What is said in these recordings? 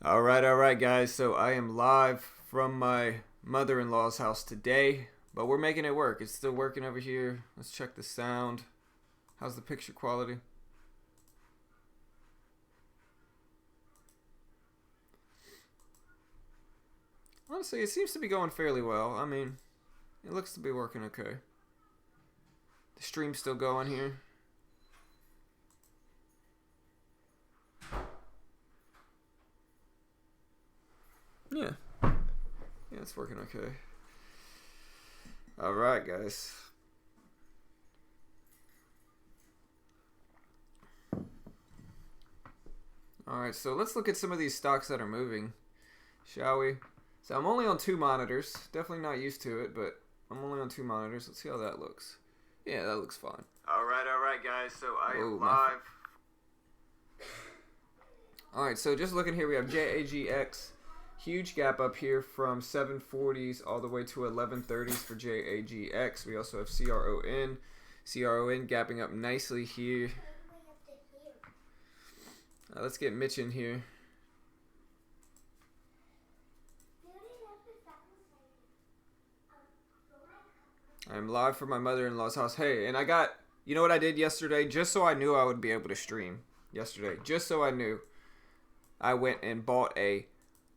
All right, guys. So I am live from my mother-in-law's house today, but we're making it work. It's still working over here. Let's check the sound. How's the picture quality? Honestly, it seems to be going fairly well. I mean, it looks to be working okay. The stream's still going here. Yeah. Yeah, it's working okay. All right, guys. All right, so let's look at some of these stocks that are moving, shall we? So I'm only on two monitors. Definitely not used to it, but I'm only on two monitors. Let's see how that looks. Yeah, that looks fine. All right, guys. So I am live. All right, so just looking here, we have JAGX. Huge gap up here from 740s all the way to 1130s for JAGX. We also have CRON. CRON gapping up nicely here. Let's get Mitch in here. I'm live from my mother-in-law's house. Hey, and you know what I did yesterday? Just so I knew I would be able to stream yesterday. Just so I knew, I went and bought a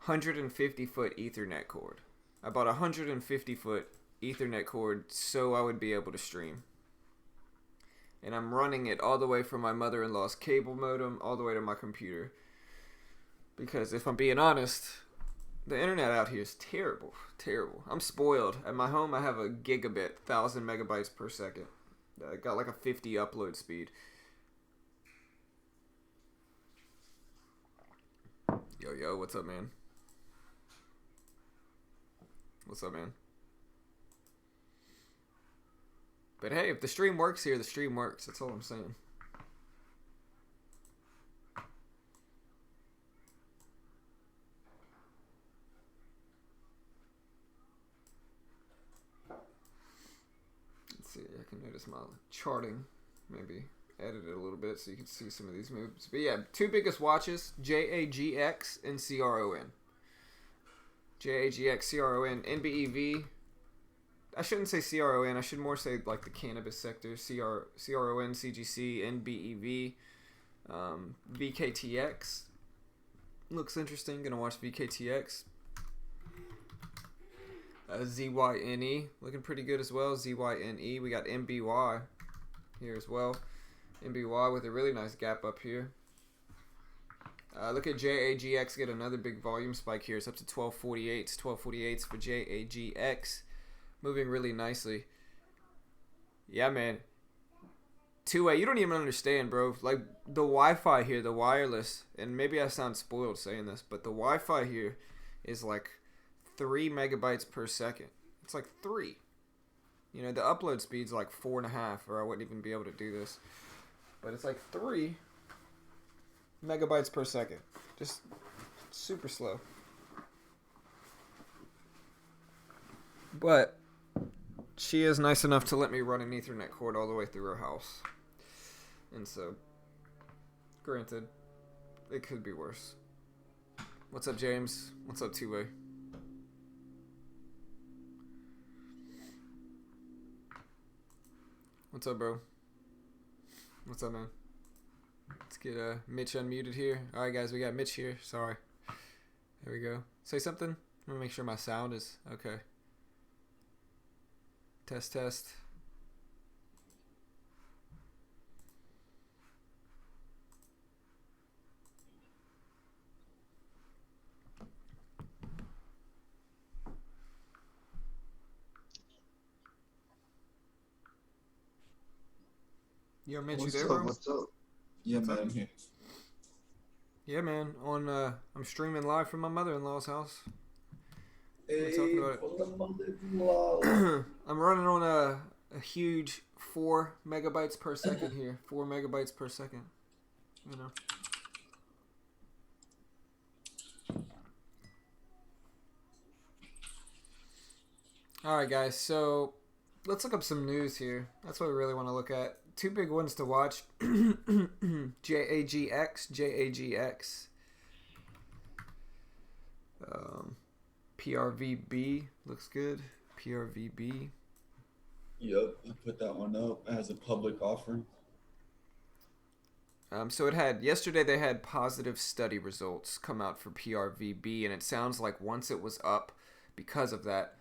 150-foot Ethernet cord. I bought a 150-foot Ethernet cord so I would be able to stream. And I'm running it all the way from my mother-in-law's cable modem all the way to my computer. Because if I'm being honest, the internet out here is terrible. Terrible. I'm spoiled. At my home, I have a gigabit, 1,000 megabytes per second. I got like a 50 upload speed. Yo, what's up, man? What's up, man? But hey, if the stream works here, the stream works. That's all I'm saying. Let's see, I can notice my charting. Maybe edit it a little bit so you can see some of these moves. But yeah, two biggest watches, JAGX and CRON. JAGX, CRON, NBEV. I shouldn't say CRON. I should more say like the cannabis sector. CRON, CGC, NBEV, VKTX. Looks interesting. Gonna watch VKTX. ZYNE looking pretty good as well. ZYNE. We got MBY here as well. MBY with a really nice gap up here. Look at JAGX get another big volume spike here. It's up to 1248s. 1248s for JAGX. Moving really nicely. Yeah, man. Two-way, you don't even understand, bro. Like, the Wi-Fi here, the wireless, and maybe I sound spoiled saying this, but the Wi-Fi here is like 3 megabytes per second. It's like 3. You know, the upload speed's like 4.5, or I wouldn't even be able to do this. But it's like 3 megabytes per second. Just super slow. But she is nice enough to let me run an Ethernet cord all the way through her house. And so, granted, it could be worse. What's up, James? What's up, Two-Way? What's up, bro? What's up, man? Let's get Mitch unmuted here. Alright, guys, we got Mitch here. Sorry. There we go. Say something. I'm going to make sure my sound is okay. Test. Yo, Mitch, you there, bro? What's up? Yeah, What's man, up? I'm here. Yeah, man. I'm streaming live from my mother-in-law's house. We're Hey, talking about it. for the mother-in-law. I'm running on a huge 4 megabytes per second here. 4 megabytes per second. You know. Alright, guys. So, let's look up some news here. That's what we really want to look at. Two big ones to watch. JAGX. Um, PRVB looks good. PRVB. Yep, I put that one up as a public offering. So it had yesterday. They had positive study results come out for PRVB, and it sounds like once it was up, because of that,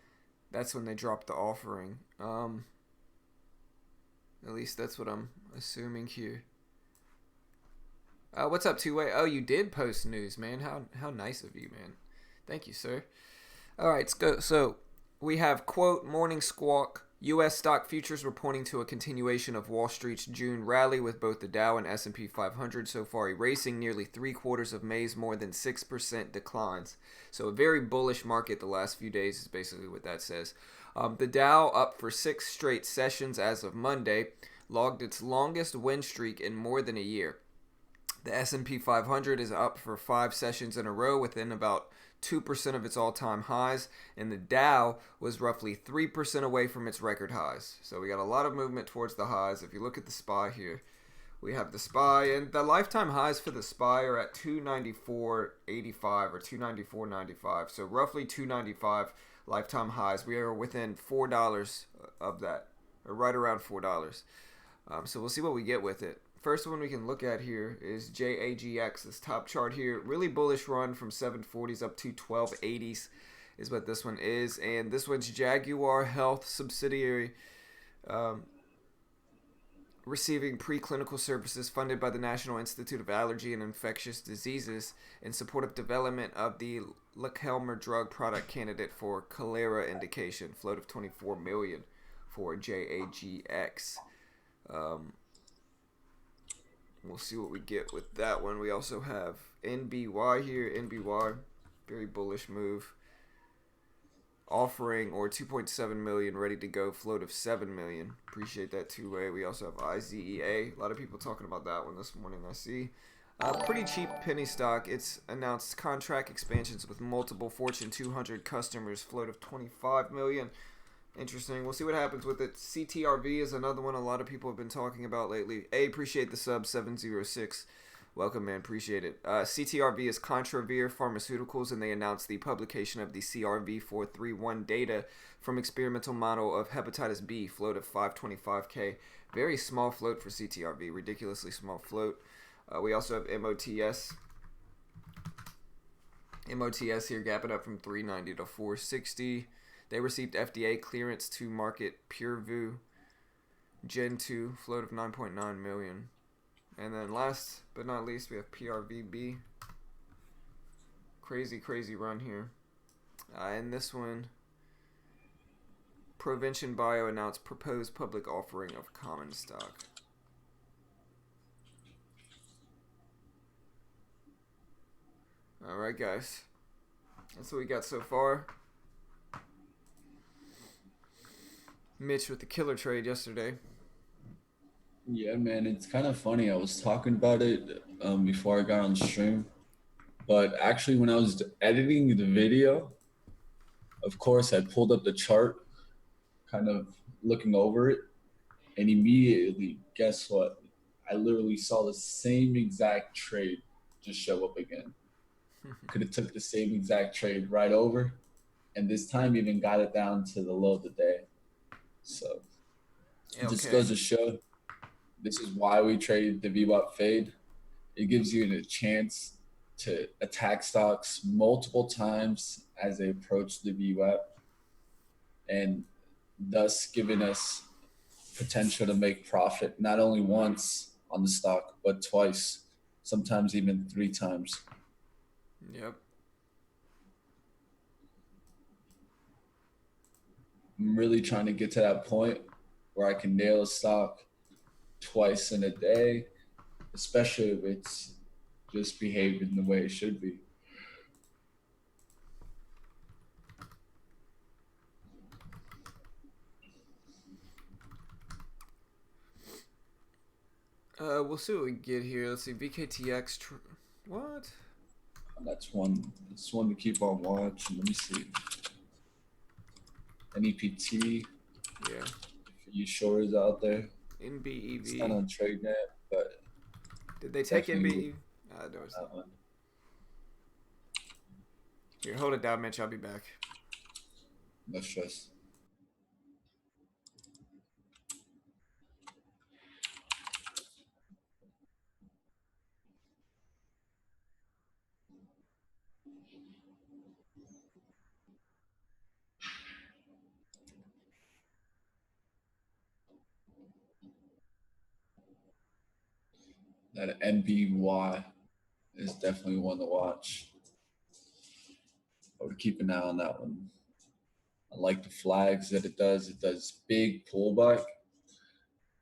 that's when they dropped the offering. At least that's what I'm assuming here. What's up, Two Way? Oh, you did post news, man. How nice of you, man. Thank you, sir. All right, let's go. So we have, quote, morning squawk. U.S. stock futures were pointing to a continuation of Wall Street's June rally, with both the Dow and S&P 500 so far erasing nearly 3/4 of May's more than 6% declines. So a very bullish market the last few days is basically what that says. The Dow up for 6 straight sessions as of Monday, logged its longest win streak in more than a year. The S&P 500 is up for 5 sessions in a row within about 2% of its all-time highs, and the Dow was roughly 3% away from its record highs. So we got a lot of movement towards the highs. If you look at the SPY here, we have the SPY, and the lifetime highs for the SPY are at 294.85 or 294.95. So roughly 295 lifetime highs. We are within $4 of that, or right around $4. So we'll see what we get with it. First one we can look at here is JAGX, this top chart here. Really bullish run from 740s up to 1280s is what this one is. And this one's Jaguar Health subsidiary, receiving preclinical services funded by the National Institute of Allergy and Infectious Diseases in support of development of the Lekelmer drug product candidate for cholera indication. Float of $24 million for JAGX. We'll see what we get with that one. We also have NBY here. NBY, very bullish move. Offering or 2.7 million, ready to go. Float of 7 million. Appreciate that two-way. We also have IZEA. A lot of people talking about that one this morning, I see. Pretty cheap penny stock. It's announced contract expansions with multiple Fortune 200 customers. Float of 25 million. Interesting. We'll see what happens with it. CTRV is another one a lot of people have been talking about lately. Appreciate the sub 706. Welcome, man. Appreciate it. CTRV is Contravir Pharmaceuticals, and they announced the publication of the CRV431 data from experimental model of hepatitis B. Float of 525K. Very small float for CTRV. Ridiculously small float. We also have MOTS. MOTS here gapping up from 390 to 460. They received FDA clearance to market PureVu Gen 2, float of 9.9 million. And then last but not least, we have PRVB. Crazy run here. And this one, Provention Bio announced proposed public offering of common stock. Alright, guys. That's what we got so far. Mitch with the killer trade yesterday. Yeah, man, it's kind of funny. I was talking about it before I got on stream, but actually, when I was editing the video, of course, I pulled up the chart, kind of looking over it, and immediately, guess what? I literally saw the same exact trade just show up again. Could have took the same exact trade right over, and this time even got it down to the low of the day. So it just goes to show, this is why we trade the VWAP fade. It gives you a chance to attack stocks multiple times as they approach the VWAP, and thus giving us potential to make profit not only once on the stock, but twice, sometimes even 3 times. Yep. I'm really trying to get to that point where I can nail a stock twice in a day, especially if it's just behaving the way it should be. We'll see what we get here. Let's see, VKTX. What? That's one to keep on watch. Let me see. NEPT. Yeah. You shorts out there. NBEV. It's not on TradeNet, but did they take NBEV? No, it's not. One. Here, hold it down, Mitch. I'll be back. No stress. That MBY is definitely one to watch. I would keep an eye on that one. I like the flags that it does. It does big pullback.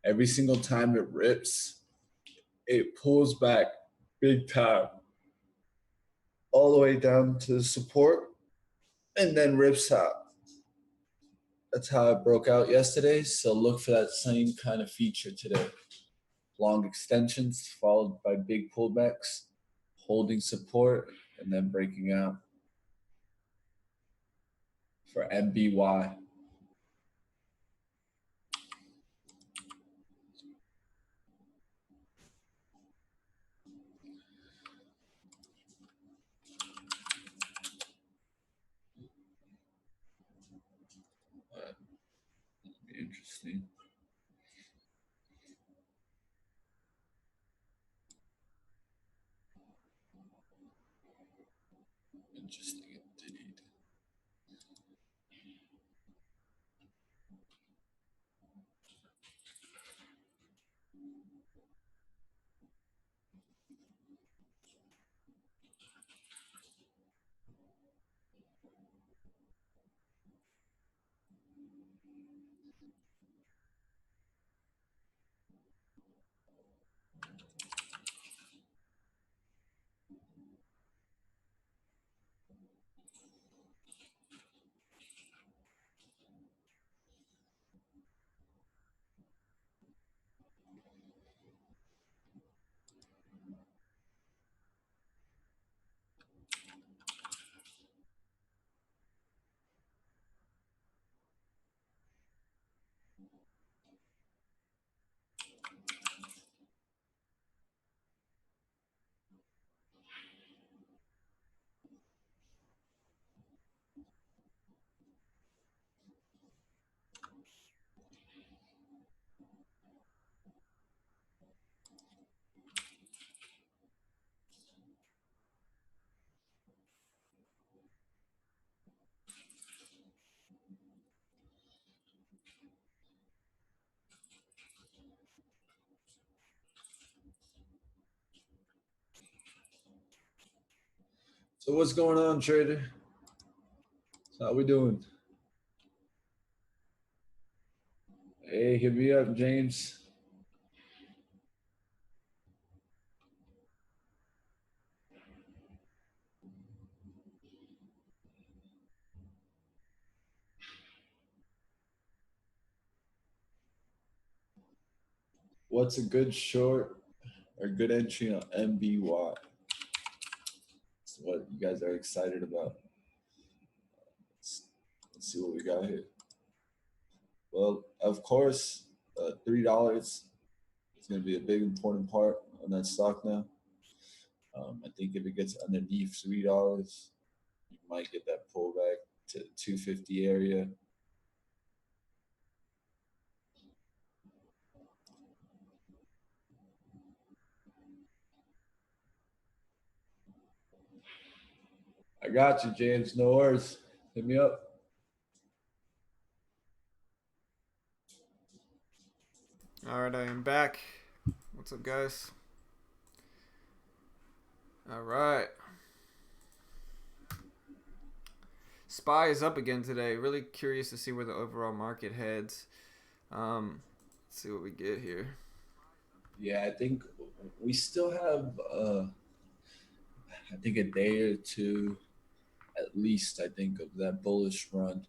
Every single time it rips, it pulls back big time, all the way down to the support, and then rips out. That's how it broke out yesterday. So look for that same kind of feature today. Long extensions followed by big pullbacks, holding support, and then breaking out for MBY. Interesting. Interesting indeed. So what's going on, trader? How we doing? Hey, hit me up, James. What's a good short or good entry on MBY? That's what you guys are excited about. Let's see what we got here. Well, of course, $3 is going to be a big important part on that stock now. I think if it gets underneath $3, you might get that pullback to 250 area. I got you, James. No worries. Hit me up. All right, I am back. What's up, guys? All right. SPY is up again today. Really curious to see where the overall market heads. Let's see what we get here. Yeah, I think we still have, I think, a day or two at least, I think, of that bullish run.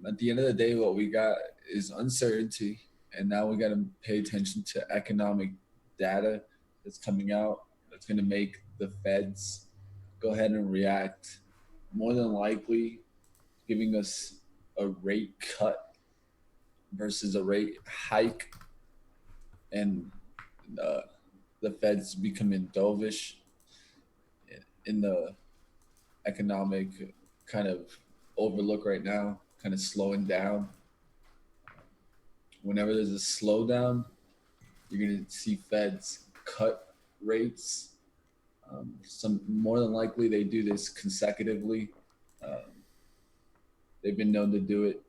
At the end of the day, what we got is uncertainty, and now we got to pay attention to economic data that's coming out that's going to make the feds go ahead and react. More than likely, giving us a rate cut versus a rate hike, and uh, the feds becoming dovish in the economic kind of overlook right now, kind of slowing down. Whenever there's a slowdown, you're going to see Feds cut rates. Some more than likely they do this consecutively. Um, they've been known to do it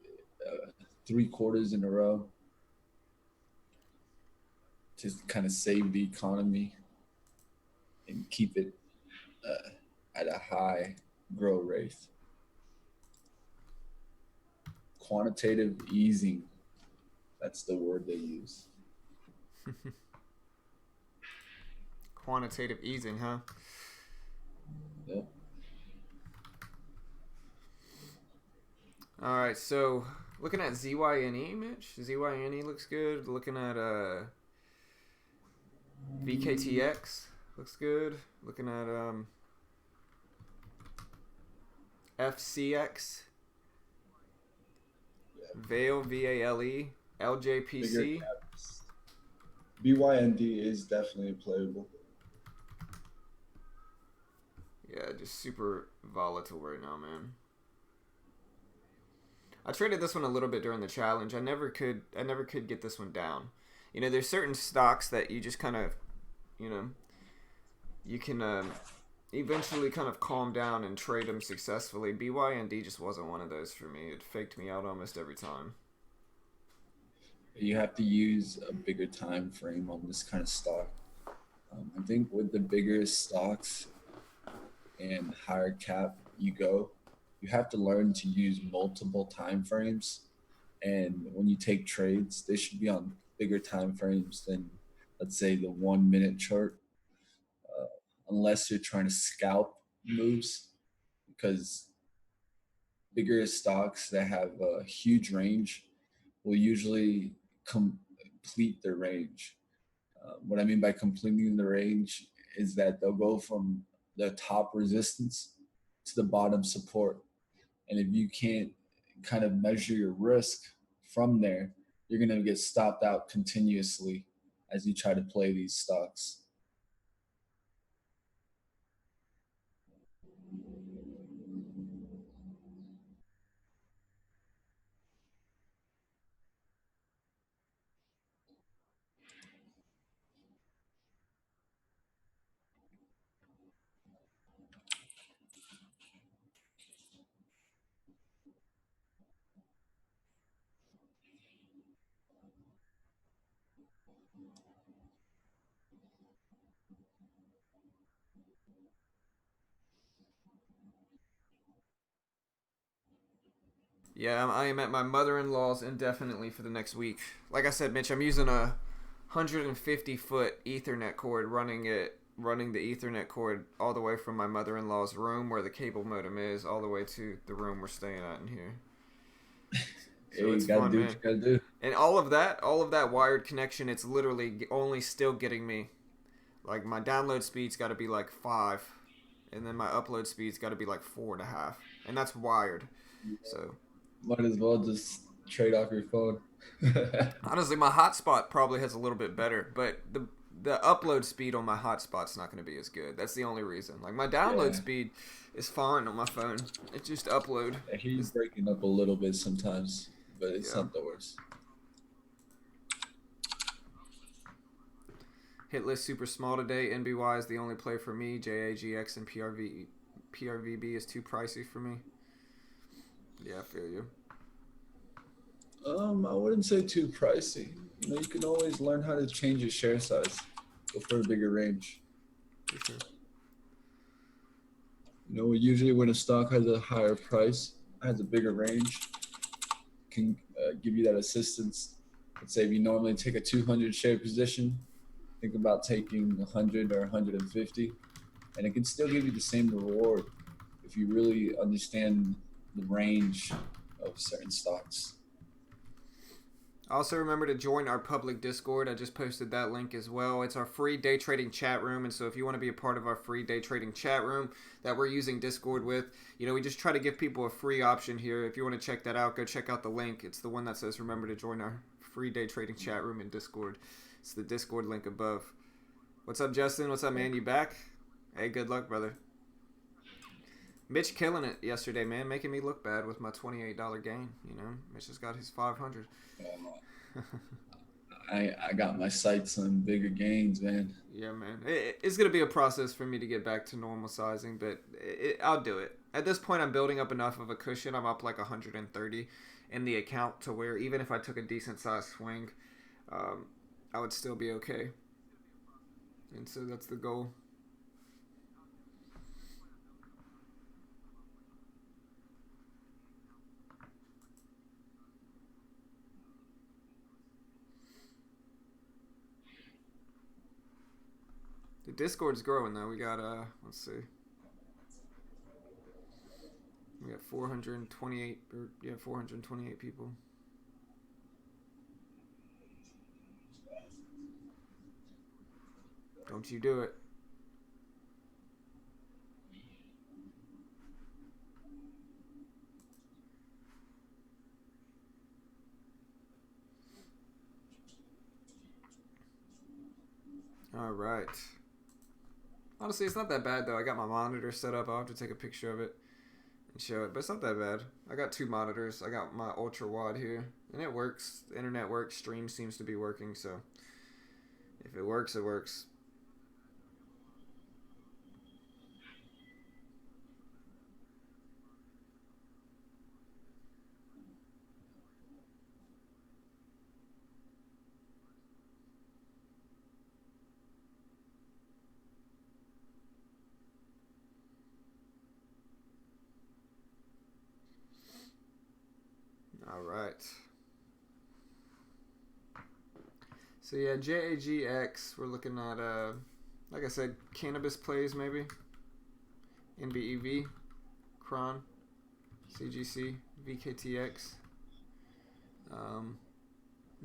3 quarters in a row to kind of save the economy and keep it uh, at a high growth rate. Quantitative easing, that's the word they use. Quantitative easing, huh? Yep. All right, so looking at ZYNE, Mitch. ZYNE looks good. Looking at VKTX looks good. Looking at FCX, Vale, VALE, LJPC. BYND is definitely playable. Yeah, just super volatile right now, man. I traded this one a little bit during the challenge. I never could get this one down. You know, there's certain stocks that you just kind of, you know, you can eventually kind of calm down and trade them successfully. BYND just wasn't one of those for me. It faked me out almost every time. You have to use a bigger time frame on this kind of stock. I think with the bigger stocks and higher cap you have to learn to use multiple time frames. And when you take trades, they should be on bigger time frames than, let's say, the 1 minute chart, uh, unless you're trying to scalp moves, because bigger stocks that have a huge range will usually complete their range. What I mean by completing the range is that they'll go from the top resistance to the bottom support. And if you can't kind of measure your risk from there, you're going to get stopped out continuously as you try to play these stocks. Yeah, I am at my mother-in-law's indefinitely for the next week. Like I said, Mitch, I'm using a 150-foot Ethernet cord, running the Ethernet cord all the way from my mother-in-law's room where the cable modem is, all the way to the room we're staying at in here. So Hey, it's you gotta fun, do what man. you gotta do. And all of that wired connection, it's literally only still getting me. Like my download speed's got to be like 5, and then my upload speed's got to be like 4.5, and that's wired. So Might as well just trade off your phone. honestly, my hotspot probably has a little bit better, but the upload speed on my hotspot's not going to be as good. That's the only reason. Like my download Yeah, speed is fine on my phone. It's just upload. I hear you Is breaking up a little bit sometimes, but it's yeah. not the worst. Hit list super small today. NBY is the only play for me. JAGX and PRVB is too pricey for me. Yeah, I feel you. I wouldn't say too pricey. You know, you can always learn how to change your share size. Go for a bigger range. For sure. You know, usually when a stock has a higher price, has a bigger range, can give you that assistance. Let's say if you normally take a 200 share position, think about taking 100 or 150, and it can still give you the same reward if you really understand the range of certain stocks. Also, remember to join our public Discord. I just posted that link as well. It's our free day trading chat room. And so, if you want to be a part of our free day trading chat room that we're using Discord with, you know, we just try to give people a free option here. If you want to check that out, go check out the link. It's the one that says, remember to join our free day trading chat room in Discord. It's the Discord link above. What's up, Justin? What's up, man? You back? Hey, good luck, brother. Mitch killing it yesterday, man, making me look bad with my $28 gain. You know, Mitch just got his 500. I got my sights on bigger gains, man. Yeah, man. It's gonna be a process for me to get back to normal sizing, but I'll do it. At this point, I'm building up enough of a cushion. I'm up like 130 in the account to where even if I took a decent sized swing, I would still be okay. And so that's the goal. The Discord's growing though. We got let's see. We got 428 or yeah, 428 people. Don't you do it. All right. Honestly, it's not that bad though. I got my monitor set up. I'll have to take a picture of it and show it, but it's not that bad. I got two monitors. I got my ultra wide here, and it works. The internet works. Stream seems to be working. So if it works, it works. All right. So yeah, JAGX. We're looking at like I said, cannabis plays maybe. NBEV, Cron, CGC, VKTX,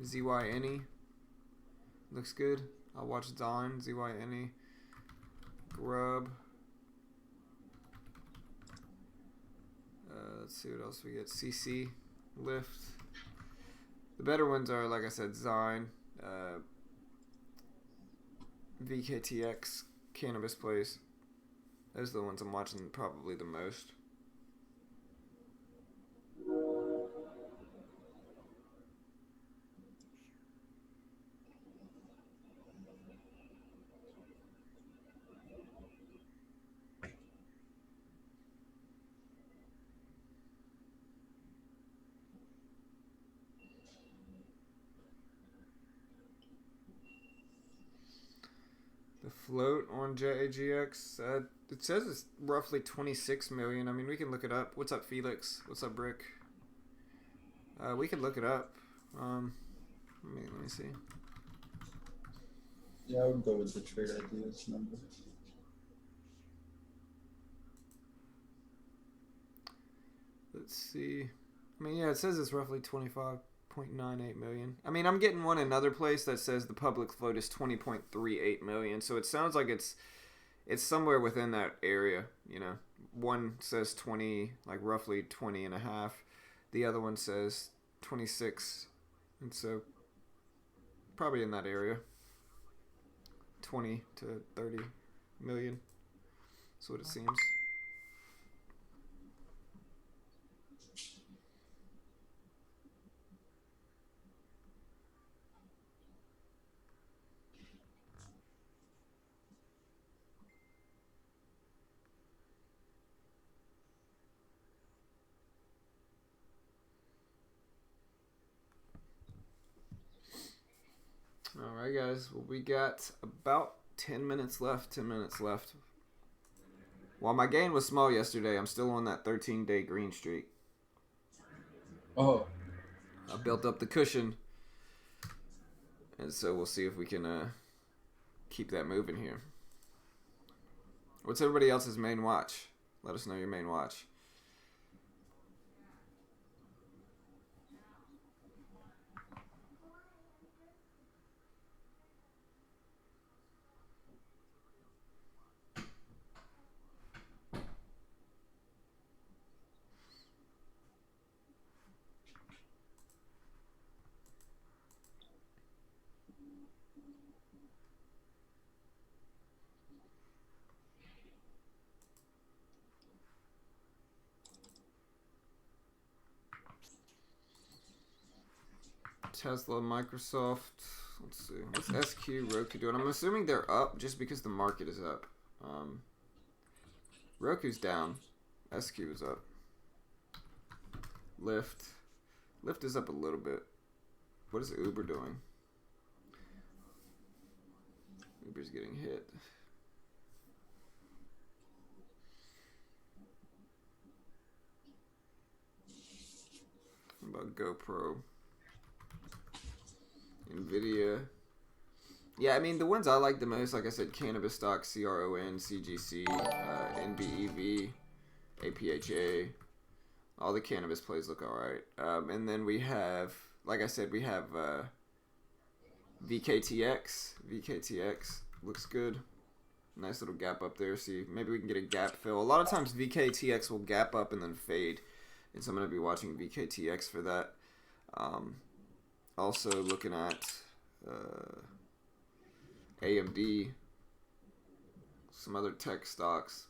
ZYNE. Looks good. I'll watch Dawn, ZYNE, Grub. Let's see what else we get. CC, Lyft. The better ones are, like I said, Zine, VKTX, Cannabis Place. Those are the ones I'm watching probably the most. The float on JAGX, it says it's roughly 26 million. I mean, we can look it up. What's up, Felix? What's up, Brick? We can look it up. Let me see. Yeah, I would go with the trade ideas number. Let's see. I mean, yeah, it says it's roughly 25.98 million. I mean, I'm getting one another place that says the public float is 20.38 million. So it sounds like it's somewhere within that area, you know. One says 20, like roughly 20 and a half. The other one says 26. And so probably in that area. 20 to 30 million. That's what it seems. All right, guys. Well, we got about 10 minutes left. 10 minutes left. While my gain was small yesterday, I'm still on that 13-day green streak. Oh. I built up the cushion. And so we'll see if we can keep that moving here. What's everybody else's main watch? Let us know your main watch. Tesla, Microsoft. Let's see. What's SQ, Roku doing? I'm assuming they're up just because the market is up. Roku's down. SQ is up. Lyft. Lyft is up a little bit. What is Uber doing? Uber's getting hit. What about GoPro? Nvidia. Yeah, I mean, the ones I like the most, like I said, cannabis stock, CRON, CGC, NBEV, APHA. All the cannabis plays look alright. And then we have, like I said, we have VKTX. VKTX looks good. Nice little gap up there. See, maybe we can get a gap fill. A lot of times VKTX will gap up and then fade. And so I'm going to be watching VKTX for that. Also looking at AMD. Some other tech stocks.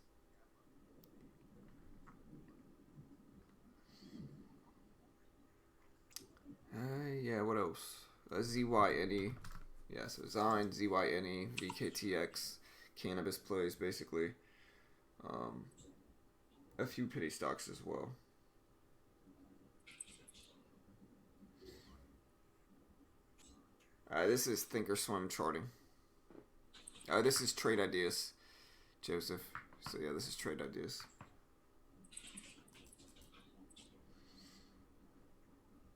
Yeah, what else? ZYNE. Yeah, so Zine, ZYNE, VKTX, cannabis plays, basically. A few pity stocks as well. This is Thinkorswim charting. This is Trade Ideas, Joseph. So yeah, this is Trade Ideas.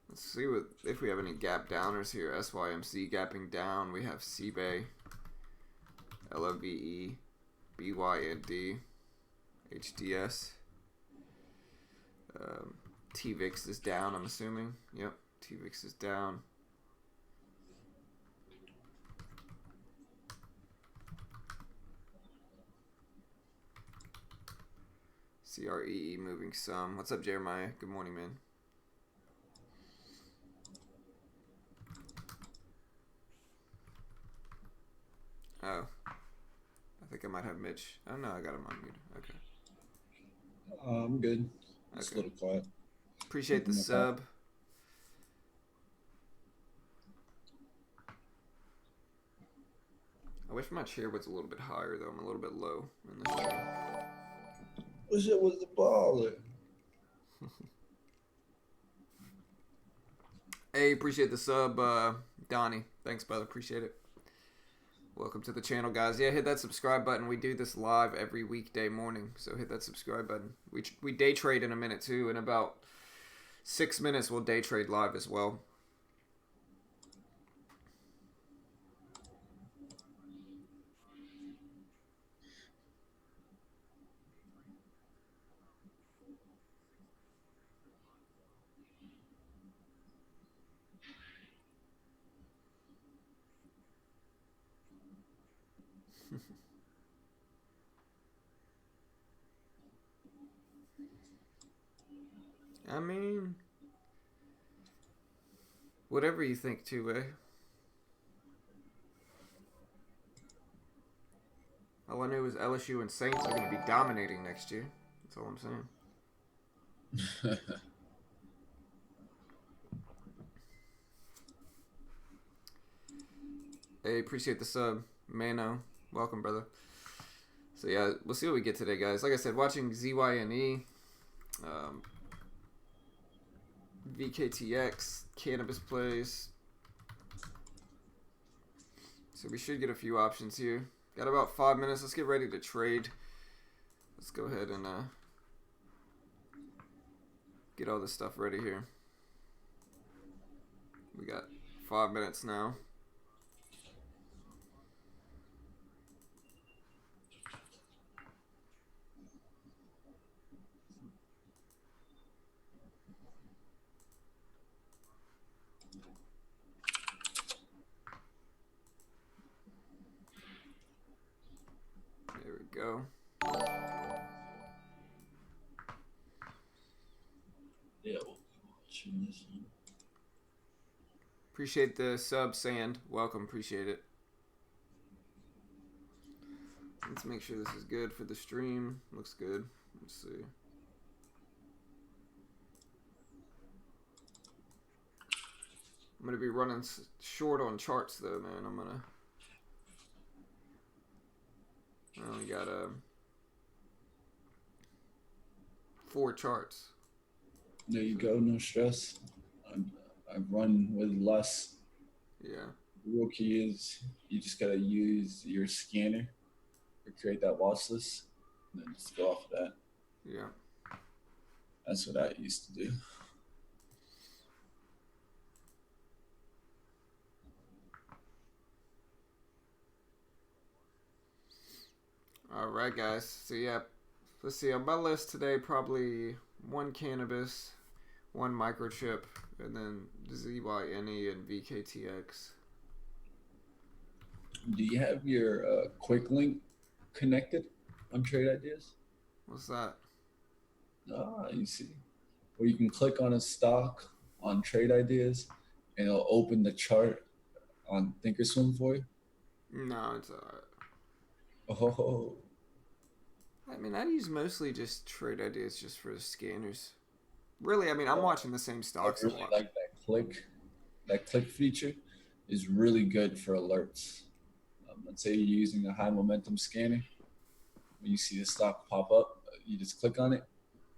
Let's see if we have any gap downers here. SYMC gapping down. We have CBay, LOVE, BYND, HDS. TVIX is down, I'm assuming. Yep, TVIX is down. CREE moving some. What's up, Jeremiah? Good morning, man. Oh. I think I might have Mitch. Oh, no, I got him on mute. Okay. I'm good. It's a little quiet. Appreciate the sub. I wish my chair was a little bit higher, though. I'm a little bit low in this chair. Wish it was the baller. Hey, appreciate the sub, Donnie. Thanks, brother. Appreciate it. Welcome to the channel, guys. Yeah, hit that subscribe button. We do this live every weekday morning, so hit that subscribe button. We day trade in a minute, too. In about 6 minutes, we'll day trade live as well. I mean, whatever you think, too, eh? All I knew was LSU and Saints are going to be dominating next year. That's all I'm saying. Hey, appreciate the sub. Mano, welcome, brother. So, yeah, we'll see what we get today, guys. Like I said, watching ZYNE, VKTX, cannabis plays. So we should get a few options here. Got about 5 minutes. Let's get ready to trade. Let's go ahead and get all this stuff ready here. We got 5 minutes now. There we go. Yeah, we'll be watching this one. Appreciate the sub, Sand. Welcome, appreciate it. Let's make sure this is good for the stream. Looks good. Let's see. gonna be running short on charts though, man. I only got 4 charts. There you go. No stress. I've run with less. Yeah. The real key is you just gotta use your scanner to create that watch list, and then just go off of that. Yeah. That's what I used to do. All right, guys. So yeah, let's see. On my list today, probably 1 cannabis, 1 microchip, and then ZYNE and VKTX. Do you have your quick link connected on Trade Ideas? What's that? Ah, you see, where you can click on a stock on Trade Ideas, and it'll open the chart on Thinkorswim for you. No, it's alright. Oh, I mean, I use mostly just Trade Ideas just for the scanners. Really, I mean, I'm watching the same I stocks. really like that click. That click feature is really good for alerts. Let's say you're using a high momentum scanner. When you see the stock pop up, you just click on it.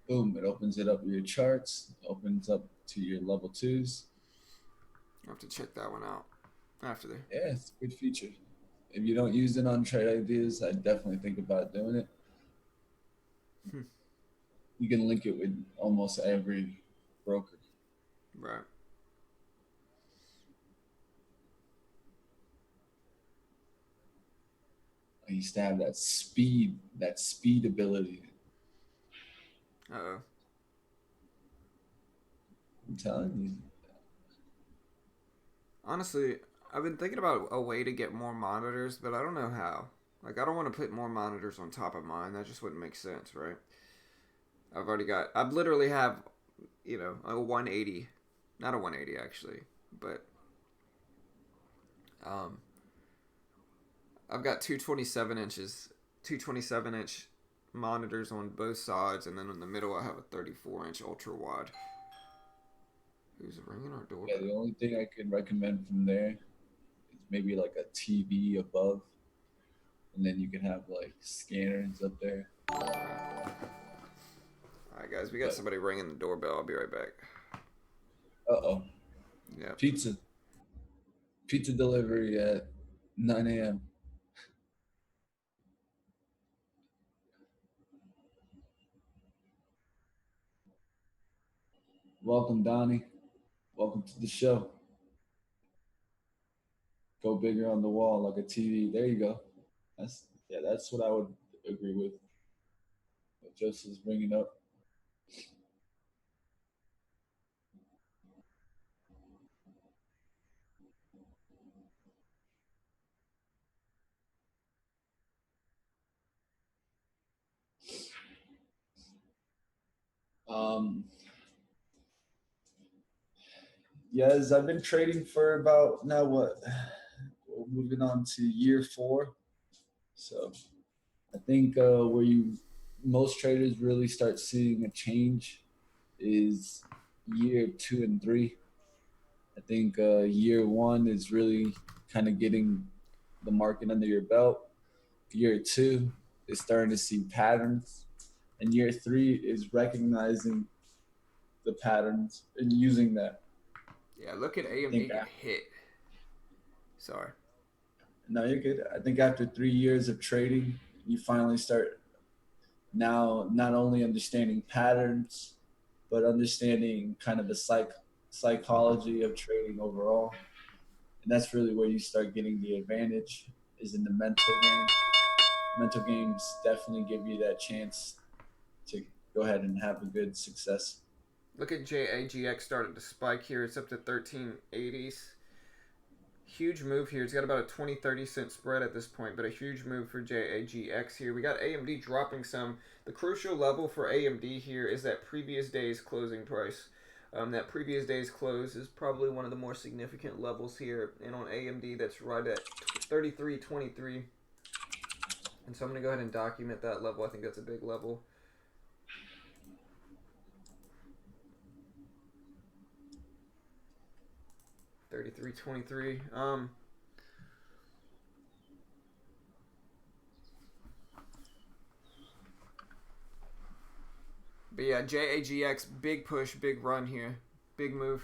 Boom! It opens it up your charts. Opens up to your level 2s. I have to check that one out after there. Yeah, it's a good feature. If you don't use it on Trade Ideas, I definitely think about doing it. You can link it with almost every broker. Right. I used to have that speed ability. Uh-oh. I'm telling you. Honestly, I've been thinking about a way to get more monitors, but I don't know how. Like, I don't want to put more monitors on top of mine. That just wouldn't make sense, right? I literally have, a 180. Not a 180, actually. But, I've got 227-inch monitors on both sides, and then in the middle I have a 34-inch ultra wide. Who's ringing our doorbell? Yeah, the only thing I can recommend from there is maybe like a TV above, and then you can have like scanners up there. All right, guys, we got somebody ringing the doorbell. I'll be right back. Uh-oh. Yeah. Pizza delivery at 9 a.m. Welcome, Donnie. Welcome to the show. Go bigger on the wall like a TV. There you go. That's what I would agree with. What Joseph's bringing up. Um, yes, I've been trading for about now what? We're moving on to year 4. So I think where most traders really start seeing a change is year 2 and 3. I think year 1 is really kind of getting the market under your belt. Year 2 is starting to see patterns, and year 3 is recognizing the patterns and using that. Yeah, look at AMD get hit. Sorry. No, you're good. I think after 3 years of trading, you finally start now not only understanding patterns, but understanding kind of the psychology of trading overall. And that's really where you start getting the advantage is in the mental game. Mental games definitely give you that chance to go ahead and have a good success. Look at JAGX started to spike here. It's up to 1380s. Huge move here. It's got about a 20-30 cent spread at this point, but a huge move for JAGX here. We got AMD dropping some. The crucial level for AMD here is that previous day's closing price. That previous day's close is probably one of the more significant levels here. And on AMD, that's right at 33.23. And so I'm going to go ahead and document that level. I think that's a big level. 33.23. But yeah, JAGX, big push, big run here. Big move.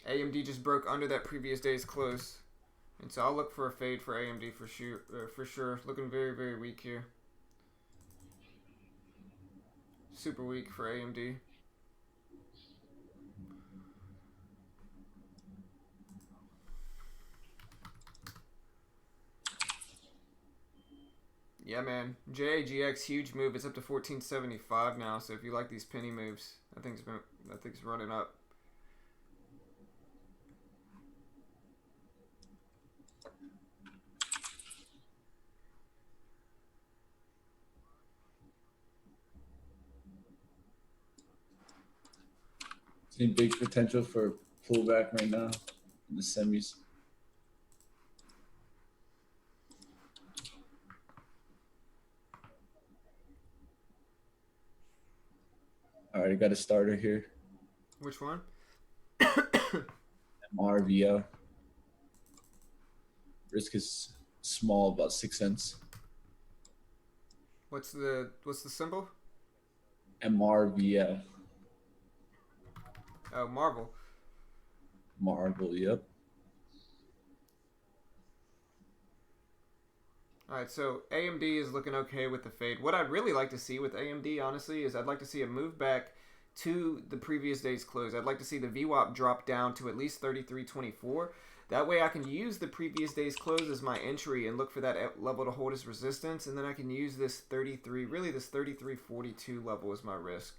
AMD just broke under that previous day's close. And so I'll look for a fade for AMD for sure. Looking very, very weak here. Super weak for AMD. Yeah, man. JAGX, huge move. It's up to 1475 now. So if you like these penny moves, I think it's running up. See big potential for pullback right now in the semis. All right, I got a starter here. Which one? MRVL. Risk is small, about 6 cents. What's the symbol? MRVL. Oh, Marvel. Marvel, yep. Alright, so AMD is looking okay with the fade. What I'd really like to see with AMD, honestly, is I'd like to see a move back to the previous day's close. I'd like to see the VWAP drop down to at least 33.24. That way I can use the previous day's close as my entry and look for that level to hold as resistance. And then I can use this 33.42 level as my risk.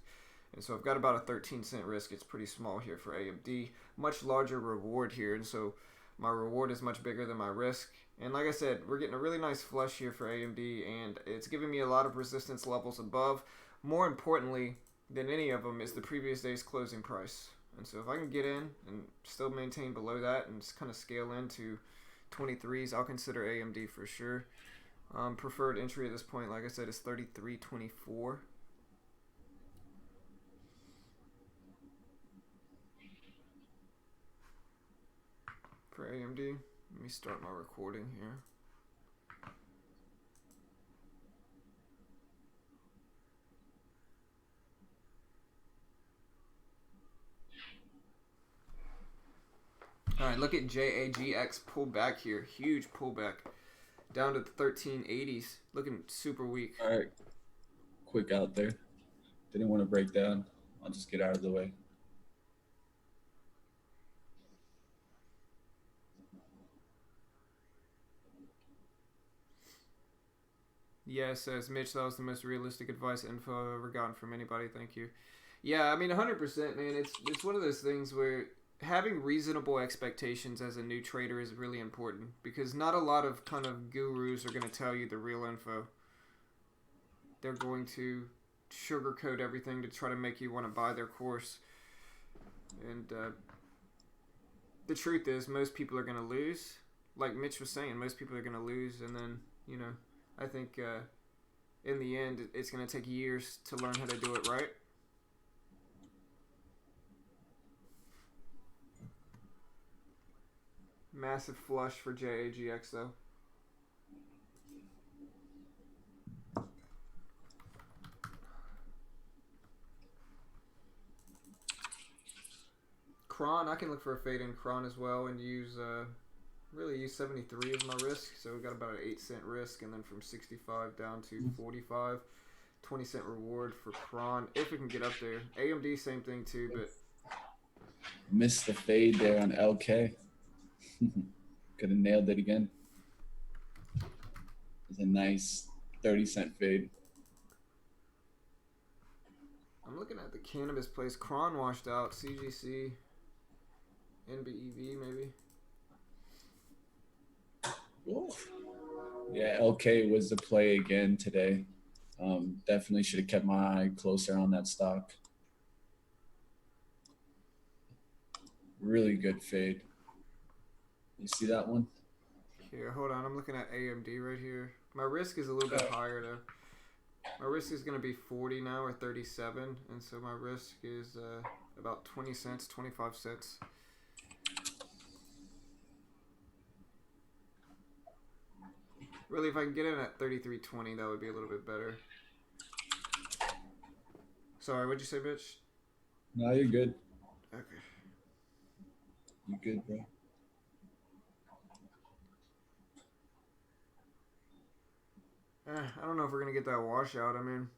And so I've got about a 13-cent risk. It's pretty small here for AMD. Much larger reward here. And so my reward is much bigger than my risk. And like I said, we're getting a really nice flush here for AMD. And it's giving me a lot of resistance levels above. More importantly than any of them is the previous day's closing price. And so if I can get in and still maintain below that and just kind of scale into 23s, I'll consider AMD for sure. Preferred entry at this point, like I said, is 33.24. For AMD. Let me start my recording here. Alright, look at JAGX pullback here. Huge pullback. Down to the 1380s. Looking super weak. Alright. Quick out there. Didn't want to break down. I'll just get out of the way. Yeah, says Mitch, that was the most realistic advice info I've ever gotten from anybody. Thank you. Yeah, I mean, 100%, man. It's one of those things where having reasonable expectations as a new trader is really important because not a lot of kind of gurus are going to tell you the real info. They're going to sugarcoat everything to try to make you want to buy their course. And the truth is, most people are going to lose. Like Mitch was saying, most people are going to lose. And then, you know, I think in the end, it's going to take years to learn how to do it right. Massive flush for JAGX though. Cron, I can look for a fade in Cron as well and use really use 73 as my risk. So we got about an 8-cent risk, and then from 65 down to 45, 20-cent reward for Cron if we can get up there. AMD same thing too, but Missed the fade there on LK. Could have nailed it again. It's a nice 30-cent fade. I'm looking at the cannabis place. Cron washed out. CGC, NBEV maybe. Ooh. Yeah, LK was the play again today. Definitely should have kept my eye closer on that stock. Really good fade. You see that one? Here, hold on. I'm looking at AMD right here. My risk is a little bit higher though. My risk is going to be 40 now or 37, and so my risk is about 20 cents, 25 cents. Really, if I can get in at 33.20, that would be a little bit better. Sorry, what'd you say, bitch? No, you're good. Okay. You're good, bro. I don't know if we're going to get that washout. I mean,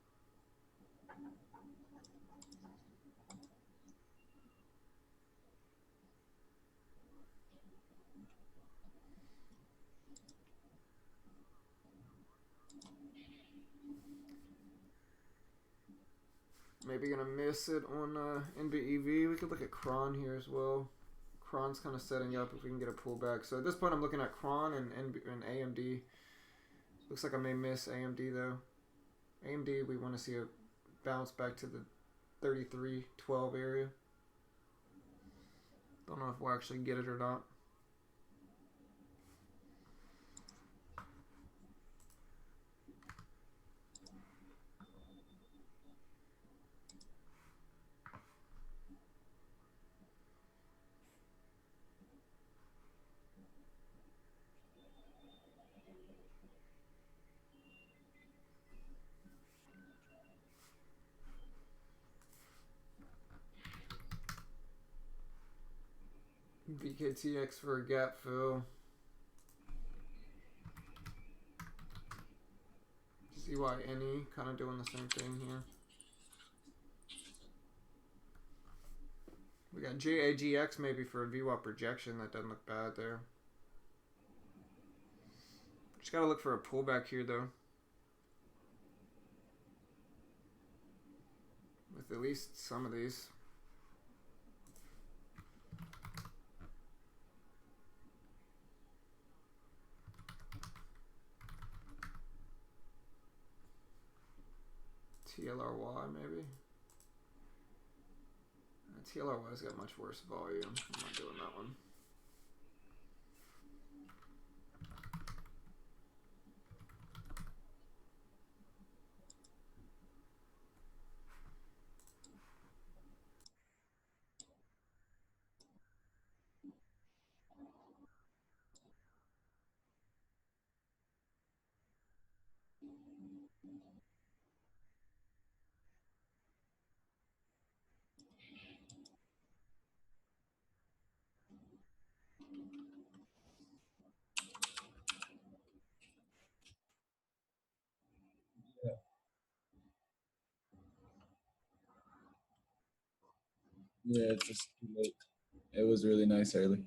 maybe going to miss it on NBEV. We could look at Cron here as well. Cron's kind of setting up if we can get a pullback. So at this point, I'm looking at Cron and AMD. Looks like I may miss AMD though. AMD, we want to see a bounce back to the 33.12 area. Don't know if we'll actually get it or not. VKTX for a gap fill. CYNE kind of doing the same thing here. We got JAGX maybe for a VWAP projection. That doesn't look bad there. Just got to look for a pullback here though. With at least some of these. TLRY maybe. TLRY's got much worse volume. I'm not doing that one. Yeah, it's just too late. It was really nice early.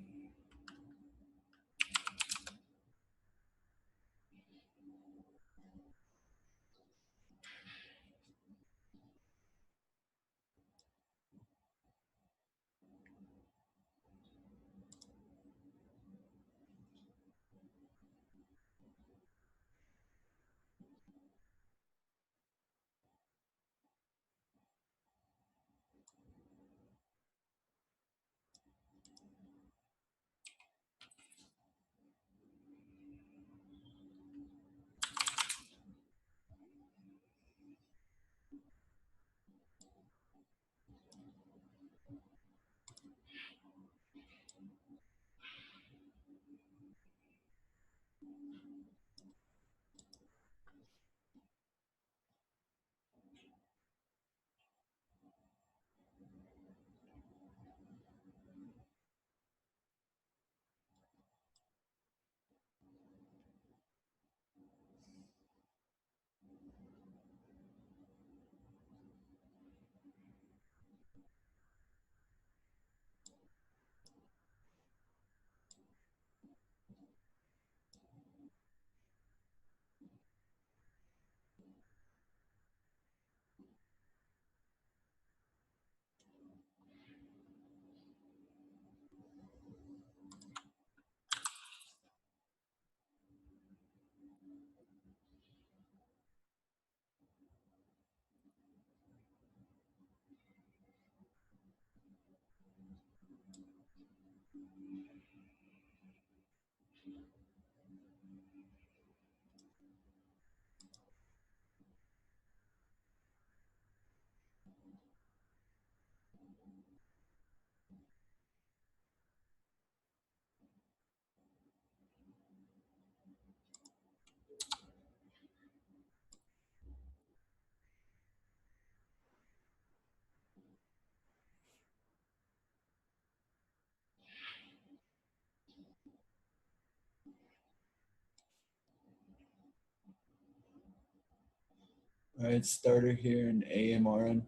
All right, starter here in AMRN.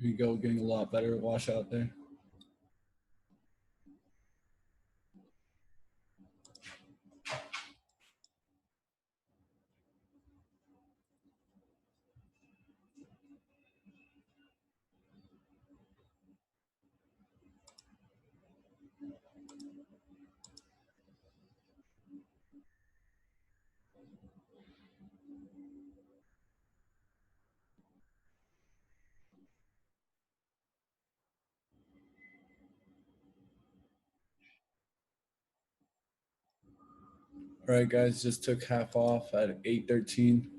Here you go, getting a lot better wash out there. All right, guys, just took half off at 813.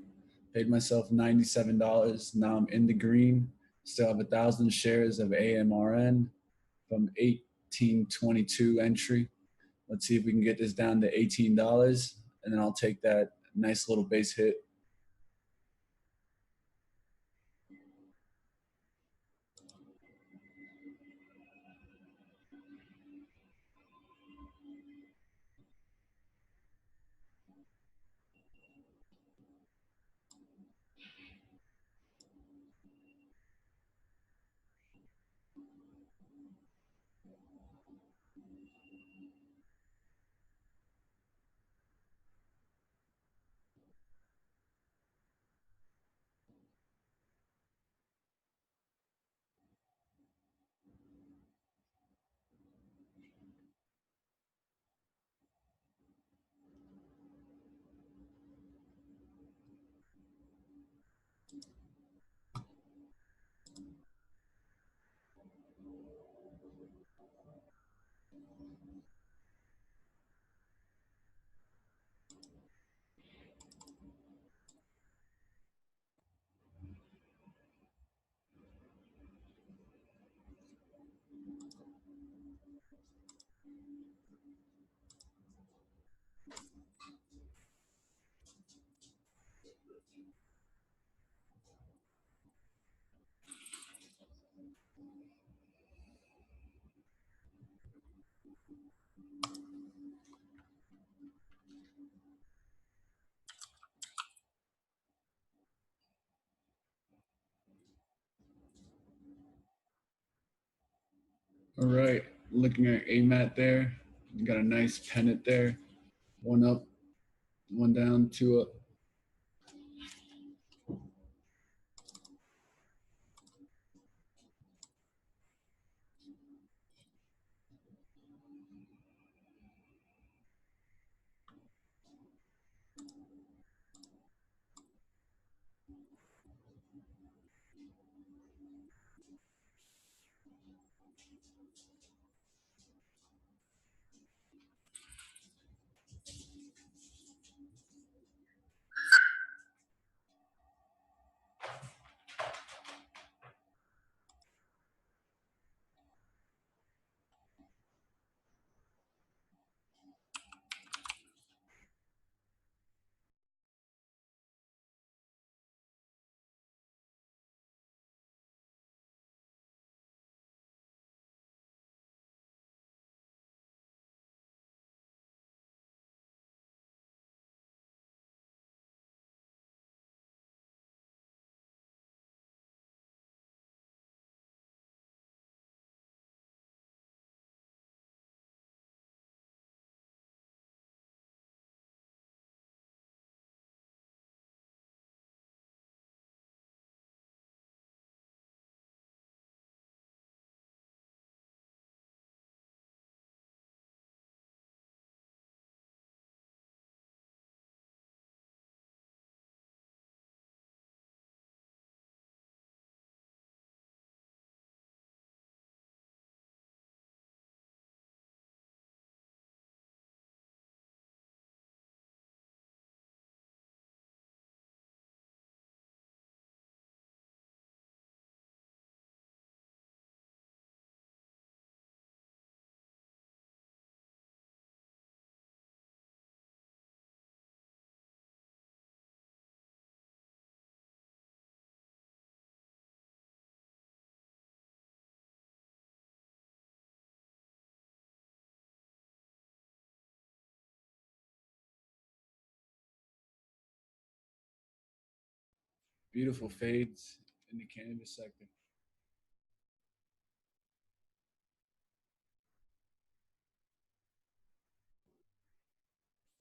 Paid myself $97. Now I'm in the green. Still have 1,000 shares of AMRN from 1822 entry. Let's see if we can get this down to $18, and then I'll take that nice little base hit. All right, looking at AMAT there. You got a nice pennant there. One up, one down, two up. Beautiful fades in the cannabis sector.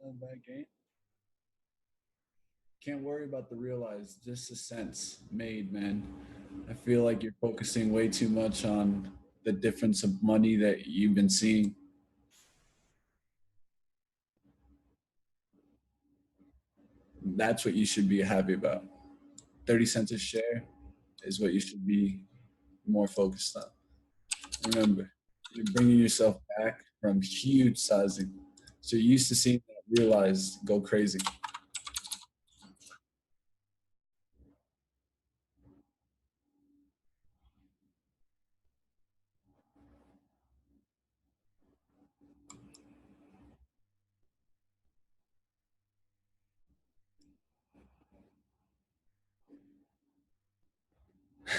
Not a bad game. Can't worry about the realized, just the sense made, man. I feel like you're focusing way too much on the difference of money that you've been seeing. That's what you should be happy about. 30 cents a share is what you should be more focused on. Remember, you're bringing yourself back from huge sizing. So you're used to seeing that realized go crazy.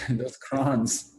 Those crons.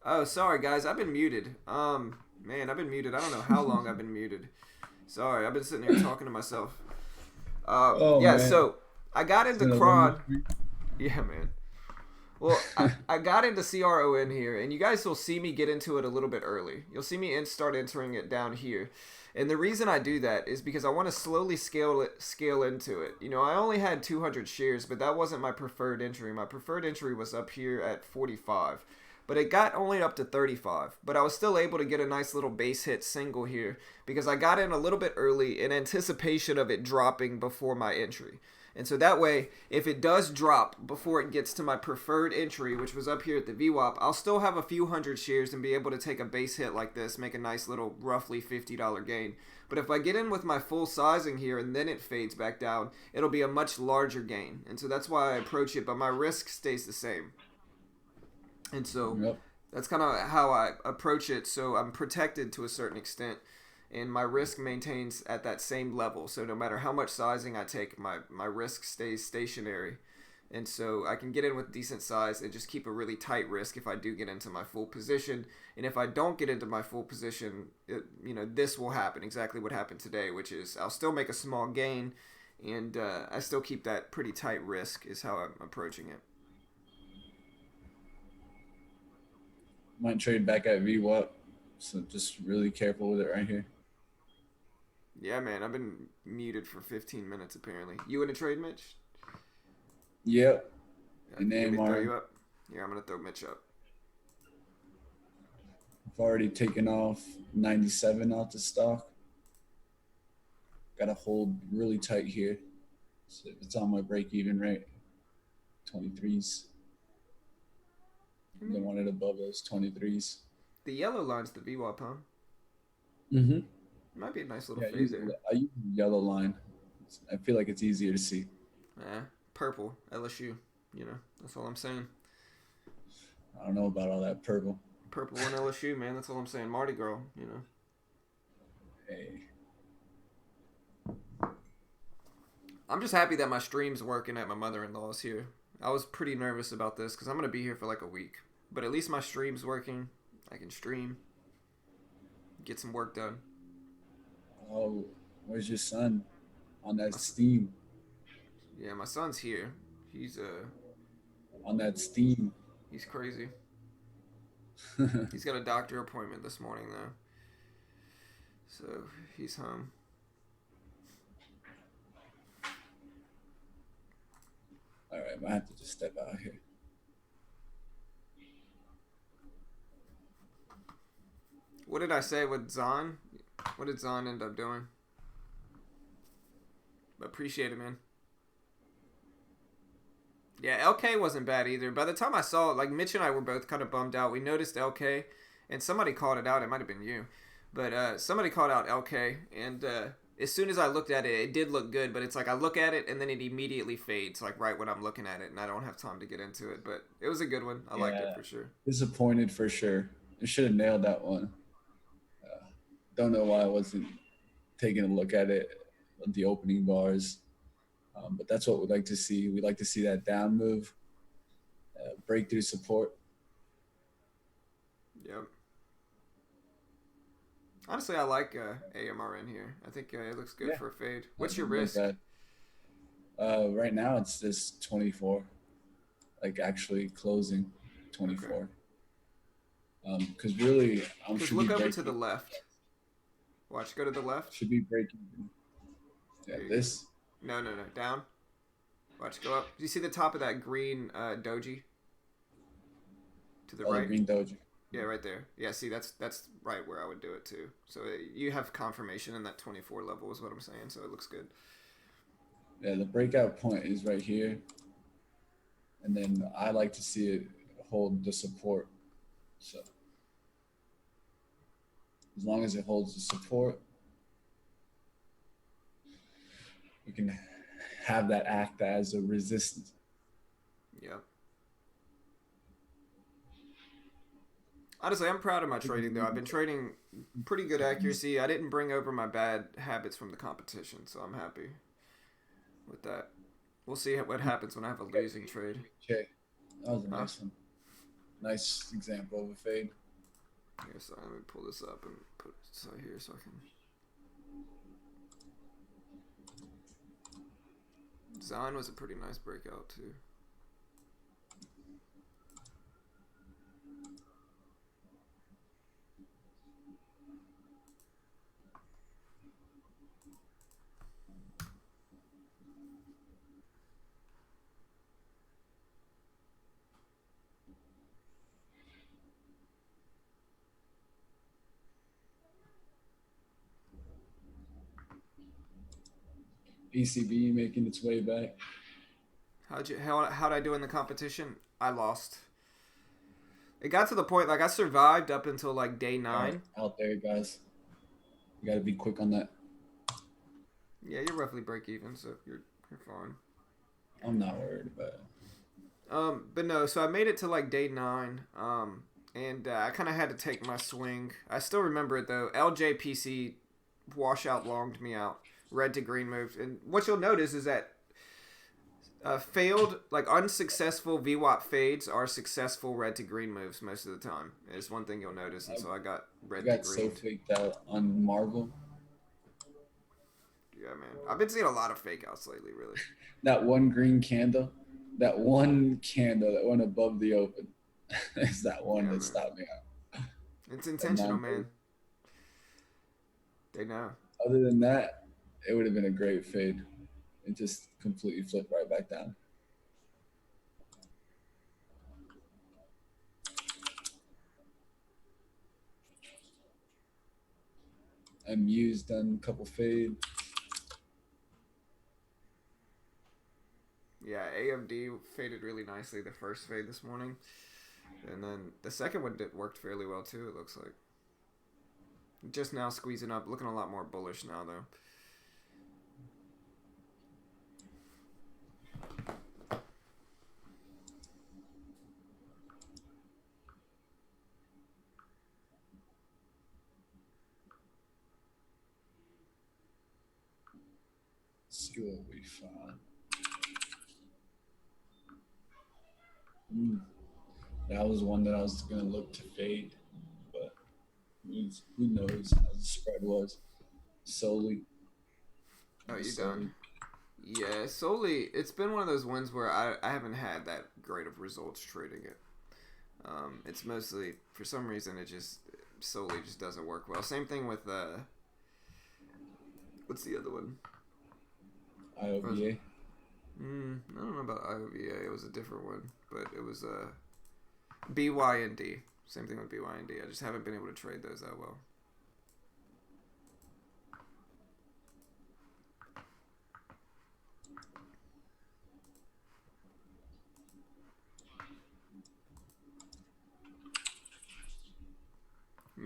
Oh, sorry guys, I've been muted. Man, I've been muted. I don't know how long I've been muted. Sorry, I've been sitting here talking to myself. Oh Yeah, man, so I got it's into been a long Cron. week. Yeah, man. Well, I got into CRON here, and you guys will see me get into it a little bit early. You'll see me start entering it down here. And the reason I do that is because I want to slowly scale into it. You know, I only had 200 shares, but that wasn't my preferred entry. My preferred entry was up here at 45. But it got only up to 35. But I was still able to get a nice little base hit single here because I got in a little bit early in anticipation of it dropping before my entry. And so that way, if it does drop before it gets to my preferred entry, which was up here at the VWAP, I'll still have a few hundred shares and be able to take a base hit like this, make a nice little roughly $50 gain. But if I get in with my full sizing here and then it fades back down, it'll be a much larger gain. And so that's why I approach it, but my risk stays the same. And so Yep. that's kind of how I approach it. So I'm protected to a certain extent, and my risk maintains at that same level. So no matter how much sizing I take, my risk stays stationary. And so I can get in with decent size and just keep a really tight risk if I do get into my full position. And if I don't get into my full position, this will happen exactly what happened today, which is I'll still make a small gain, and I still keep that pretty tight risk is how I'm approaching it. Might trade back at VWAP. So just really careful with it right here. Yeah, man, I've been muted for 15 minutes apparently. You in a trade, Mitch? Yep. And You want me to throw Neymar. you up? Yeah, I'm gonna throw Mitch up. I've already taken off 97 out the stock. Got to hold really tight here. So it's on my break even rate. 23s. I Don't mean, want it above those 23s. the yellow line's the VWAP, huh? Mm-hmm. It might be a nice little Yeah, fade there. I use the yellow line. I feel like it's easier to see. Purple, LSU. That's all I'm saying. I don't know about all that purple. Purple and LSU, man. That's all I'm saying. Mardi Gras. Hey, I'm just happy that my stream's working at my mother-in-law's here. I was pretty nervous about this because I'm gonna be here for like a week, but at least my stream's working. I can stream, get some work done. oh, where's your son on that My, Steam? yeah, my son's here. He's On that Steam. he's crazy. He's got a doctor appointment this morning though, so he's home. All right, I have to just step out here. What did I say with Zahn? What did Zahn end up doing? Appreciate it, man. Yeah, LK wasn't bad either. By the time I saw it, like Mitch and I were both kind of bummed out. We noticed LK, and somebody called it out. It might have been you, but somebody called out LK, and as soon as I looked at it, it did look good. But it's like I look at it, and then it immediately fades, like right when I'm looking at it, and I don't have time to get into it. But it was a good one. I liked it Yeah, for sure. disappointed for sure. I should have nailed that one. Don't know why I wasn't taking a look at it, the opening bars. But that's what we'd like to see. We'd like to see that down move, breakthrough support. Yep. Honestly, I like AMRN here. I think it looks good Yeah, for a fade. that What's your doesn't look risk? bad. Right now it's just 24, like actually closing Okay. 24. Because really, Because should be look over to the breaking. left. Watch, go to the left. Should be breaking. Yeah, Here you go. this. No, no, no. Down. Watch, go up. Do you see the top of that green doji? To the Oh, the right? green doji. Yeah, right there. Yeah, see, that's right where I would do it too. So you have confirmation in that 24 level is what I'm saying, so it looks good. Yeah, the breakout point is right here, and then I like to see it hold the support. So as long as it holds the support, we can have that act as a resistance. Yep. Honestly, I'm proud of my trading though. I've been trading pretty good accuracy. I didn't bring over my bad habits from the competition, so I'm happy with that. We'll see what happens when I have a losing trade. Okay, that was a Huh? nice one. Nice example of a fade. Here, so let me pull this up and put it right here so I can. Zion was a pretty nice breakout too. ECB making its way back. How'd I do in the competition? I lost. It got to the point like I survived up until like day All right, 9. out there, guys. You got to be quick on that. Yeah, you're roughly break even, so you're fine. I'm not worried about it. But no, so I made it to like day 9. And I kind of had to take my swing. I still remember it though. LJPC washout longed me out. Red to green moves, and what you'll notice is that failed, like unsuccessful VWAP fades are successful red to green moves most of the time. It's one thing you'll notice, and so I got I red to got so green. faked out on Marvel. Yeah, man. I've been seeing a lot of fake outs lately, really. That one green candle, that one candle that went above the open is that one Yeah, that man. stopped me out. It's At intentional, 9:30. man. They know. Other than that, it would have been a great fade. It just completely flipped right back down. I'm used on a couple fade. Yeah, AMD faded really nicely the first fade this morning, and then the second one worked fairly well too. It looks like. Just now squeezing up, looking a lot more bullish now though. Let's see what we found. That was one that I was gonna look to fade, but who knows how the spread was. Solely. Oh, you Solely. done? Yeah, solely. It's been one of those ones where I haven't had that great of results trading it. It's mostly for some reason it just solely just doesn't work well. Same thing with what's the other one? IOVA. I don't know about IOVA. It was a different one, but it was BYND. Same thing with BYND. I just haven't been able to trade those that well.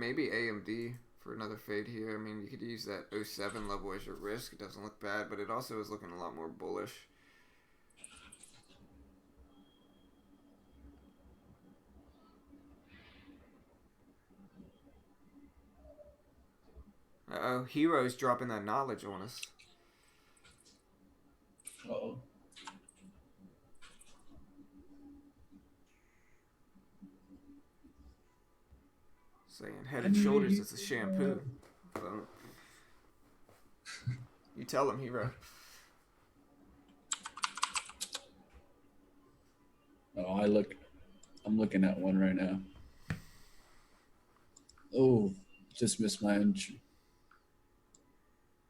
maybe AMD for another fade here. I mean, you could use that '07 level as your risk. It doesn't look bad, but it also is looking a lot more bullish. Uh-oh, Hero's dropping that knowledge on us. Oh. Saying Head and Shoulders is a shampoo. Well, you tell him, Hero. Oh, I'm looking at one right now. Oh, just missed my entry.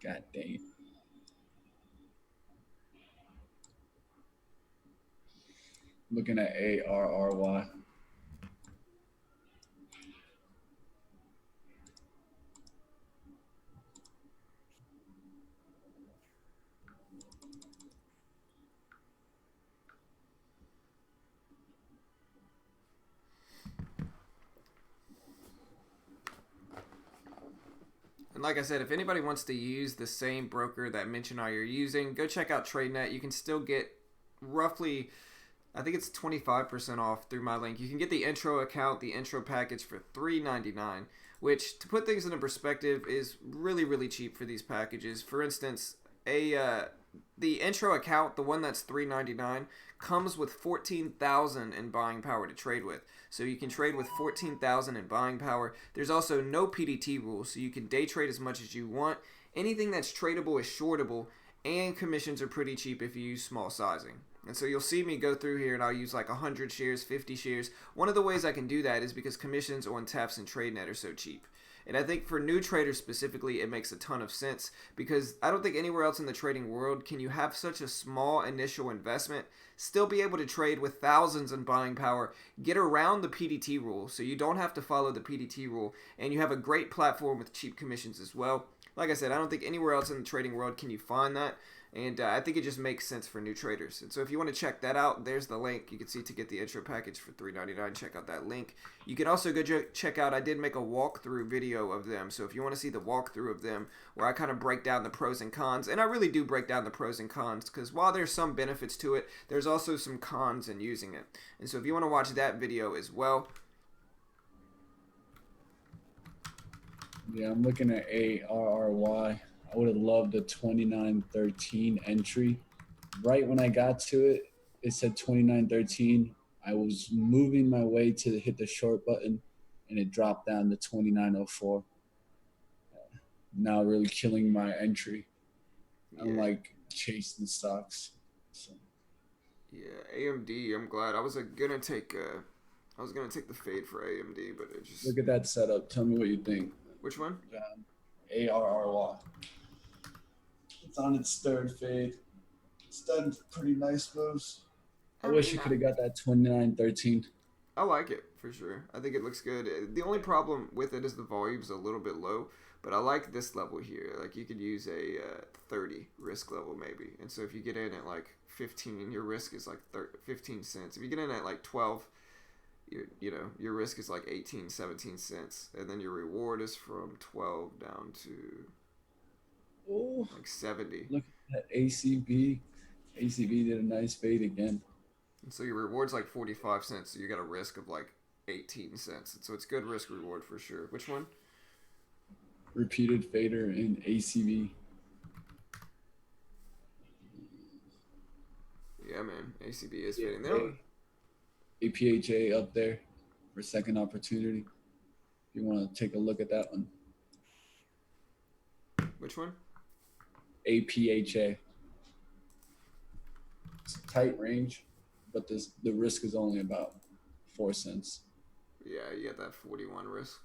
God dang it. Looking at ARRY. And like I said, if anybody wants to use the same broker that Mention All you're using, go check out TradeNet. You can still get roughly, I think it's 25% off through my link. You can get the intro account, the intro package for $3.99, which, to put things into perspective, is really, really cheap for these packages. For instance, the intro account, the one that's $3.99, comes with 14,000 in buying power to trade with. So you can trade with 14,000 in buying power. There's also no PDT rule, so you can day trade as much as you want. Anything that's tradable is shortable, and commissions are pretty cheap if you use small sizing. And so you'll see me go through here and I'll use like 100 shares, 50 shares. One of the ways I can do that is because commissions on TAFs and TradeNet are so cheap. And I think for new traders specifically, it makes a ton of sense because I don't think anywhere else in the trading world can you have such a small initial investment, still be able to trade with thousands in buying power, get around the PDT rule so you don't have to follow the PDT rule, and you have a great platform with cheap commissions as well. Like I said, I don't think anywhere else in the trading world can you find that. And I think it just makes sense for new traders. And so if you want to check that out, there's the link. You can see to get the intro package for $3.99. Check out that link. You can also go check out, I did make a walkthrough video of them. So if you want to see the walkthrough of them where I kind of break down the pros and cons, and I really do break down the pros and cons because while there's some benefits to it, there's also some cons in using it. And so if you want to watch that video as well. Yeah, I'm looking at ARRY. I would have loved a 29.13 entry. Right when I got to it, it said 29.13. I was moving my way to hit the short button, and it dropped down to 29.04. Now really killing my entry. I'm like chasing stocks. So. Yeah, AMD. I'm glad. I was gonna take the fade for AMD, but it just Look at that setup. Tell me what you think. Which one? ARRY. It's on its third fade. It's done pretty nice moves. I wish you could have got that 29.13. I like it for sure. I think it looks good. The only problem with it is the volume's a little bit low, but I like this level here. Like you could use a 30 risk level maybe. And so if you get in at like 15, your risk is like 15 cents. If you get in at like 12, your risk is like 18, 17 cents. And then your reward is from 12 down to like 70. Look at that ACB. ACB did a nice fade again. And so your reward's like 45 cents. So you got a risk of like 18 cents. And so it's good risk reward for sure. Which one? Repeated fader in ACB. Yeah, man. ACB is fading. There. APHA up there for second opportunity. If you want to take a look at that one. Which one? APHA. It's a tight range, but the risk is only about 4 cents. Yeah, you got that 41 risk.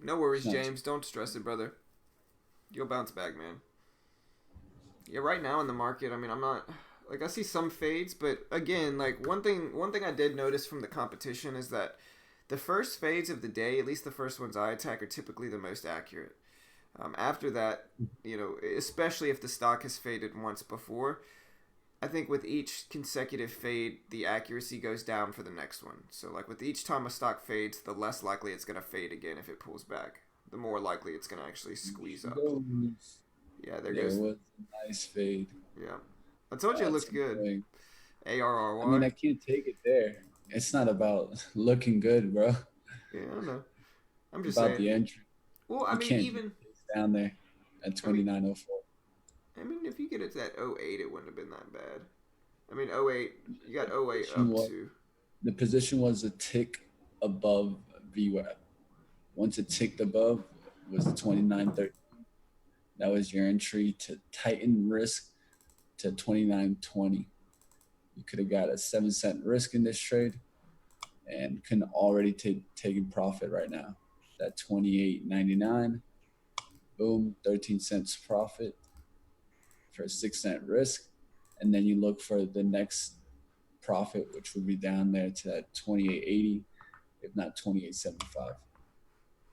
No worries, James. Don't stress it, brother. You'll bounce back, man. Yeah, right now in the market, I mean, I'm not like I see some fades, but again, like one thing I did notice from the competition is that the first fades of the day, at least the first ones I attack, are typically the most accurate. After that, especially if the stock has faded once before, I think with each consecutive fade, the accuracy goes down for the next one. So like with each time a stock fades, the less likely it's gonna fade again if it pulls back. The more likely it's gonna actually squeeze up. Goes. Yeah, there There goes. was a nice fade. Yeah, I told you it That's looked good. annoying. I mean, ARRY. I can't take it there. It's not about looking good, bro. Yeah, I don't know. I'm It's just about saying. the entry. Well, I You mean, can't just even chase down there at I mean, 29.04. if you get it to that '08, it wouldn't have been that bad. I mean, '08, you got '08 Position up was to. the position was a tick above VWAP. Once it ticked above was the 29.30. That was your entry to tighten risk to 29.20. You could have got a 7-cent risk in this trade and can already taking profit right now. That 28.99, boom, 13 cents profit for a 6-cent risk. And then you look for the next profit, which would be down there to that 28.80, if not 28.75.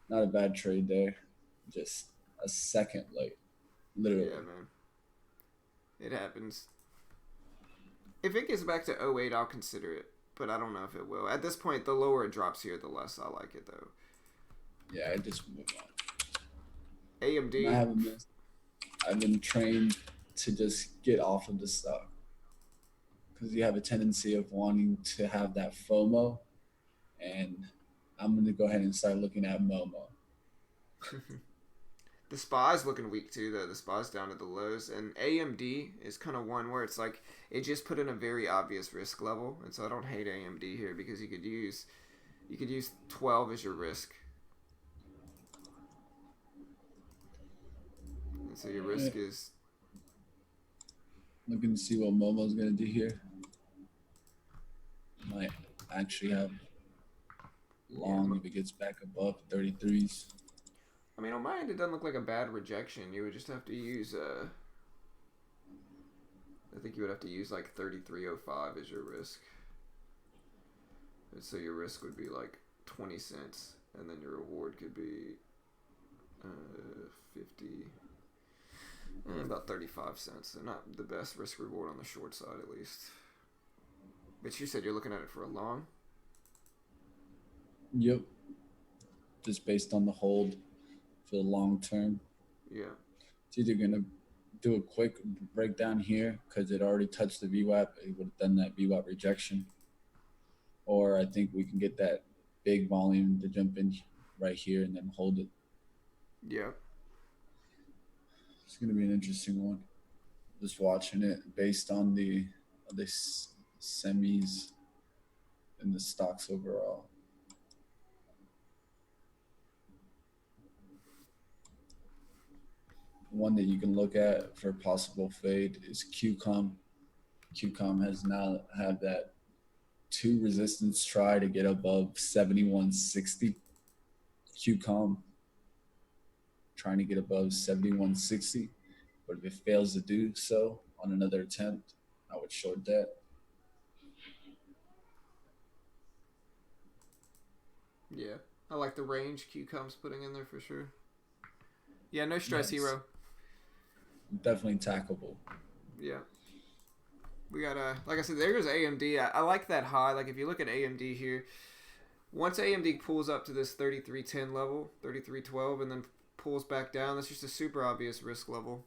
Not a bad trade there. Just a second late, Yeah, literally. man, it happens. If it gets back to '08, I'll consider it, but I don't know if it will. At this point, the lower it drops here, the less I like it though. Yeah, I just move on. And I AMD. haven't missed. I've been trained to just get off of the stock because you have a tendency of wanting to have that FOMO, and I'm gonna go ahead and start looking at Momo. The SPY's looking weak too, though. The SPY's down at the lows, and AMD is kind of one where it's like it just put in a very obvious risk level, and so I don't hate AMD here because you could use 12 as your risk, and so your risk Alright, is looking to see what Momo's gonna do here. Might actually have yeah. long if it gets back above 33s. I mean, on my end, it doesn't look like a bad rejection. You would just have to use I think you would have to use like 33.05 as your risk. And so your risk would be like 20 cents, and then your reward could be 50, about 35 cents. So not the best risk reward on the short side, at least. But you said you're looking at it for a long. Yep, just based on the hold for the long term. Yeah. It's either gonna do a quick breakdown here because it already touched the VWAP. It would have done that VWAP rejection, or I think we can get that big volume to jump in right here and then hold it. Yeah. It's gonna be an interesting one. Just watching it based on the semis and the stocks overall. One that you can look at for possible fade is QCOM. QCOM has now had that two resistance try to get above 71.60. QCOM trying to get above 71.60, but if it fails to do so on another attempt, I would short that. Yeah. I like the range Q-Com's putting in there for sure. Yeah, no stress, Yes, hero. definitely tackable. Yeah. We got like I said, there's AMD. I like that high. Like if you look at AMD here, once AMD pulls up to this 3310 level, 3312, and then pulls back down, that's just a super obvious risk level.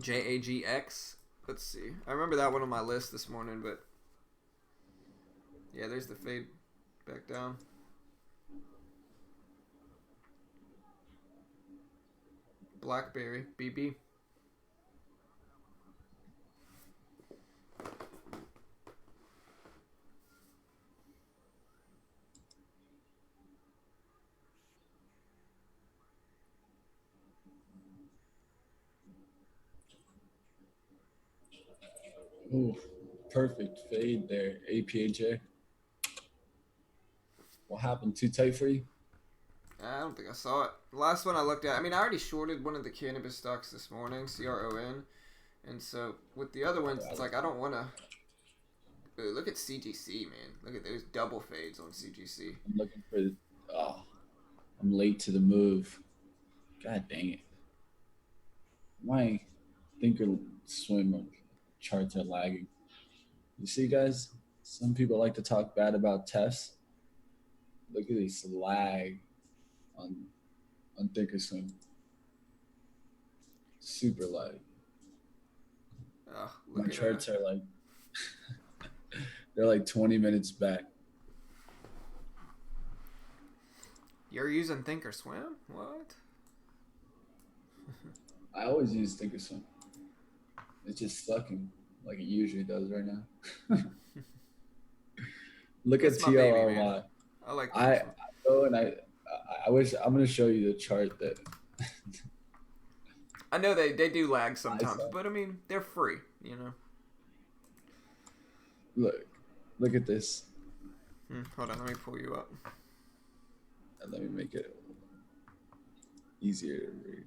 JAGX. Let's see. I remember that one on my list this morning, but yeah, there's the fade back down. BlackBerry, BB. Ooh, perfect fade there. APHA. What happened? Too tight for you? I don't think I saw it. Last one I looked at, I mean, I already shorted one of the cannabis stocks this morning, CRON. And so with the other ones, it's like I don't want to. Look at CGC, man. Look at those double fades on CGC. I'm looking for. Oh, I'm late to the move. God dang it. Why? think or swim charts are lagging. You see, guys, some people like to talk bad about tests. Look at this lag on Thinkorswim. Super lag. Oh, My look at charts are like they're like 20 minutes back. You're using Thinkorswim? What? I always use Thinkorswim. It's just sucking like it usually does right now. Look at That's my baby, man. TLRY. I like I Thinkorswim. go and I wish I'm gonna show you the chart that I know they do lag I sometimes, saw. but I mean they're free, you know. Look at this. Hold on, let me pull you up. And let me make it easier to read.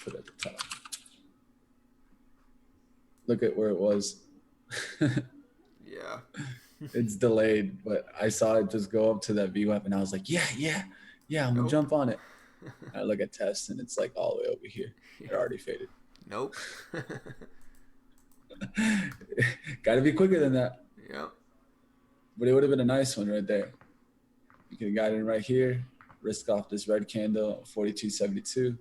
Put it at the top. Look at where it was. Yeah. It's delayed, but I saw it just go up to that VWAP and I was like, yeah, I'm gonna Nope. jump on it. I look at tests and it's like all the way over here. They're already faded. Nope. Got to be quicker than that. Yep. But it would have been a nice one right there. You could have got in right here, risk off this red candle, 42.72.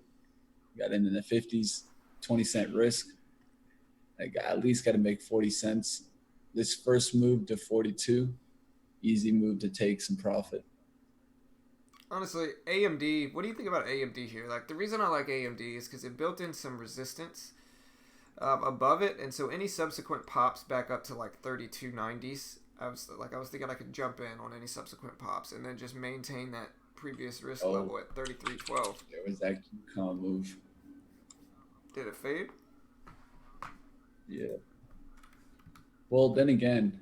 Got in the 50s, 20-cent risk. I at least got to make 40 cents. This first move to 42, easy move to take some profit. Honestly, AMD, what do you think about AMD here? Like, the reason I like AMD is because it built in some resistance above it, and so any subsequent pops back up to like 32.90s, I was thinking I could jump in on any subsequent pops and then just maintain that previous risk level at 33.12. There was that QCOM move. Did it fade? Yeah. Well, then again,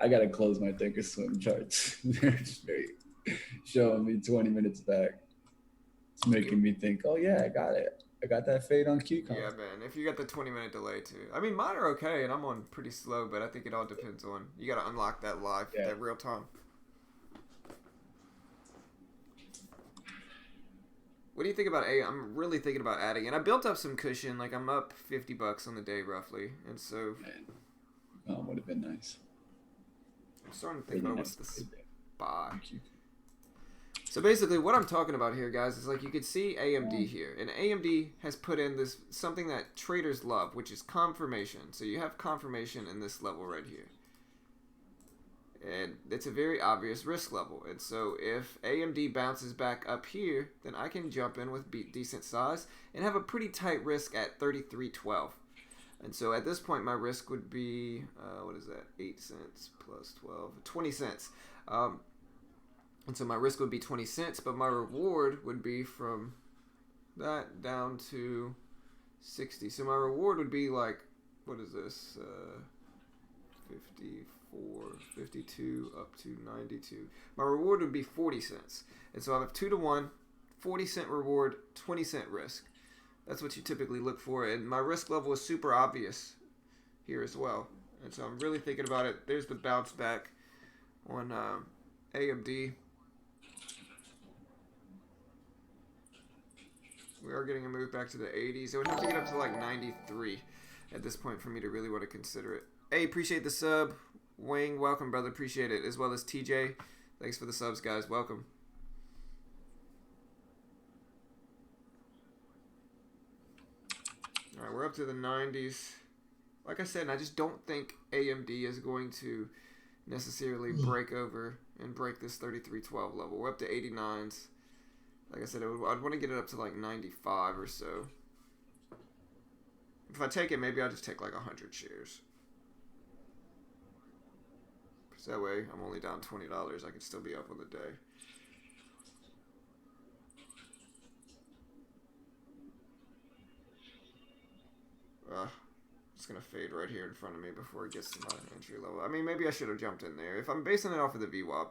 I gotta close my Thinkorswim charts. They're just showing me 20 minutes back. It's making me think, oh yeah, I got it. I got that fade on QCOM. Yeah, man. If you got the 20-minute delay too. I mean, mine are okay, and I'm on pretty slow, but I think it all depends on you got to unlock that live, that real time. What do you think about A? I'm really thinking about adding, and I built up some cushion. Like I'm up $50 on the day roughly, and so would have been nice. I'm starting to think about what's the buy. So basically, what I'm talking about here, guys, is like you could see AMD here, and AMD has put in this something that traders love, which is confirmation. So you have confirmation in this level right here. And it's a very obvious risk level. And so if AMD bounces back up here, then I can jump in with decent size and have a pretty tight risk at 33.12. And so at this point, my risk would be, what is that? 8 cents plus 12, 20 cents. And so my risk would be 20 cents, but my reward would be from that down to 60. So my reward would be like, what is this? 54, 52 up to 92. My reward would be 40 cents. And so I have 2 to 1, 40 cent reward, 20 cent risk. That's what you typically look for. And my risk level is super obvious here as well. And so I'm really thinking about it. There's the bounce back on AMD. We are getting a move back to the 80s. It would have to get up to like 93 at this point for me to really want to consider it. Hey, appreciate the sub. Wayne, welcome, brother. Appreciate it. As well as TJ. Thanks for the subs, guys. Welcome. All right, we're up to the 90s. Like I said, I just don't think AMD is going to necessarily break over and break this 33.12 level. We're up to 89s. Like I said, I'd want to get it up to like 95 or so. If I take it, maybe I'll just take like 100 shares. So that way, I'm only down $20. I could still be up on the day. It's going to fade right here in front of me before it gets to my entry level. I mean, maybe I should have jumped in there. If I'm basing it off of the VWAP,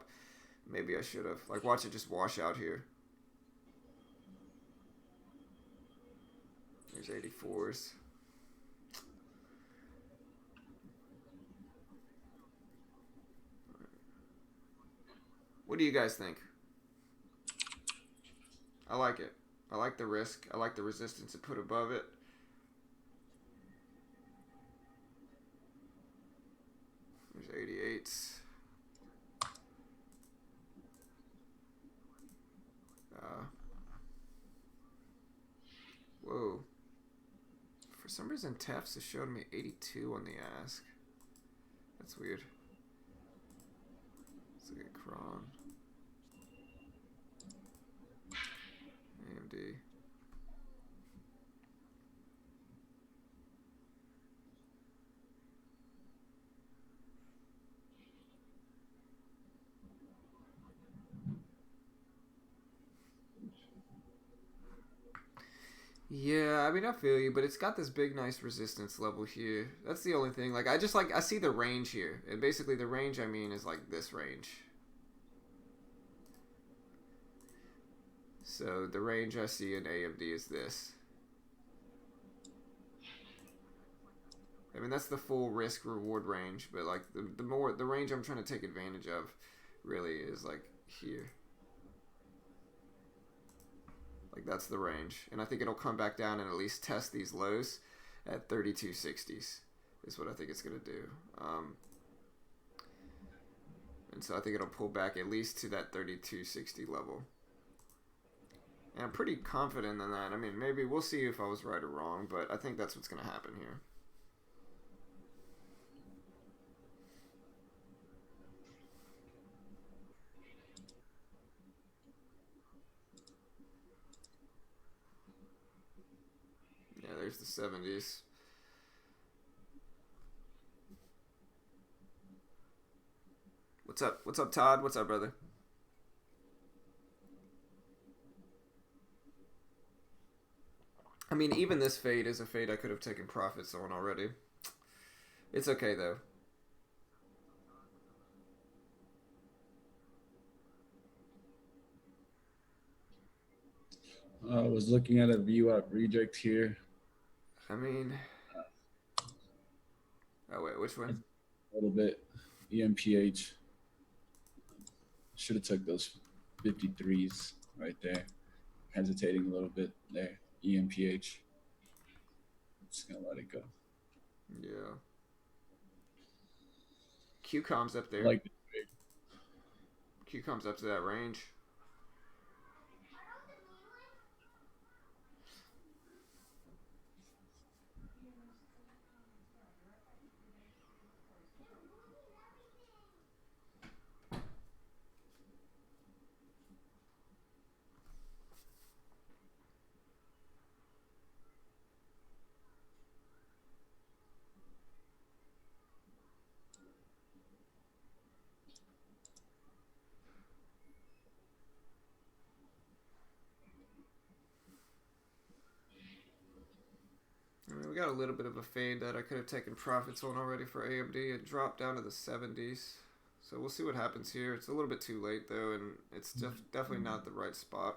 maybe I should have. Like, watch it just wash out here. There's 84s. What do you guys think? I like it. I like the risk. I like the resistance it put above it. There's 88s. Whoa. For some reason, Tefts is showing me 82 on the ask. That's weird. Let's look at Kron. AMD. Yeah, I mean, I feel you, but it's got this big, nice resistance level here. That's the only thing. Like, I see the range here. And basically, the range, I mean, is like this range. So, the range I see in AMD is this. I mean, that's the full risk-reward range. But, like, the range I'm trying to take advantage of really is, like, here. Like, that's the range. And I think it'll come back down and at least test these lows at 3260s is what I think it's going to do. And so I think it'll pull back at least to that 3260 level. And I'm pretty confident in that. I mean, maybe we'll see if I was right or wrong, but I think that's what's going to happen here. Yeah, there's the 70s. What's up? What's up, Todd? What's up, brother? I mean, even this fade is a fade I could have taken profits on already. It's okay, though. I was looking at a VWAP reject here. I mean... Oh, wait, which one? A little bit. EMPH. Should have took those 53s right there. Hesitating a little bit there. EMPH. Just gonna let it go. Yeah. QCOM's up there. Like QCOM's up to that range. I mean, we got a little bit of a fade that I could have taken profits on already for AMD. It dropped down to the 70s. So we'll see what happens here. It's a little bit too late, though, and it's definitely not the right spot.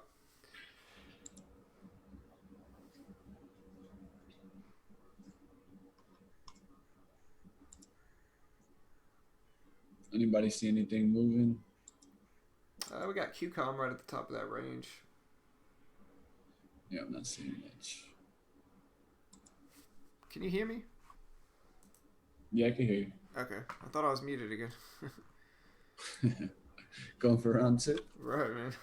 Anybody see anything moving? We got QCOM right at the top of that range. Yeah, I'm not seeing much. Can you hear me? Yeah, I can hear you. Okay. I thought I was muted again. Going for round two? Right, man.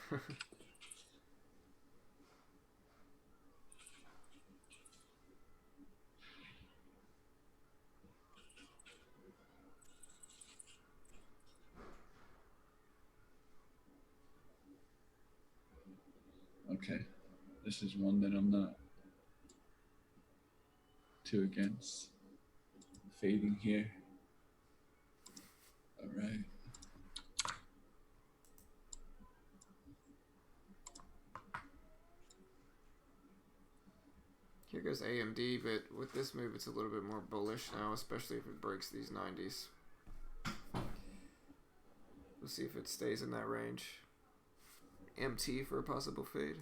Okay. This is one that I'm not too against. Fading here. All right. Here goes AMD, but with this move, it's a little bit more bullish now, especially if it breaks these 90s. We'll see if it stays in that range. MT for a possible fade.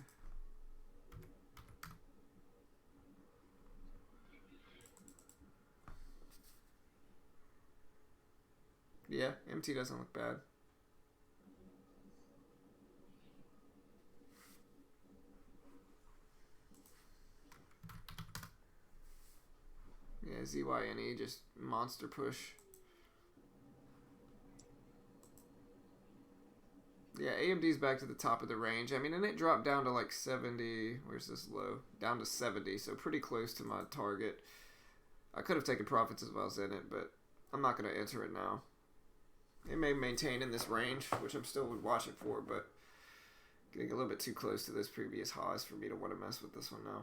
Yeah, MT doesn't look bad. Yeah, ZYNE just monster push. Yeah, AMD's back to the top of the range. I mean, and it dropped down to like 70. Where's this low? Down to 70, so pretty close to my target. I could have taken profits if I was in it, but I'm not going to enter it now. It may maintain in this range, which I'm still would watch it for, but getting a little bit too close to those previous highs for me to want to mess with this one now.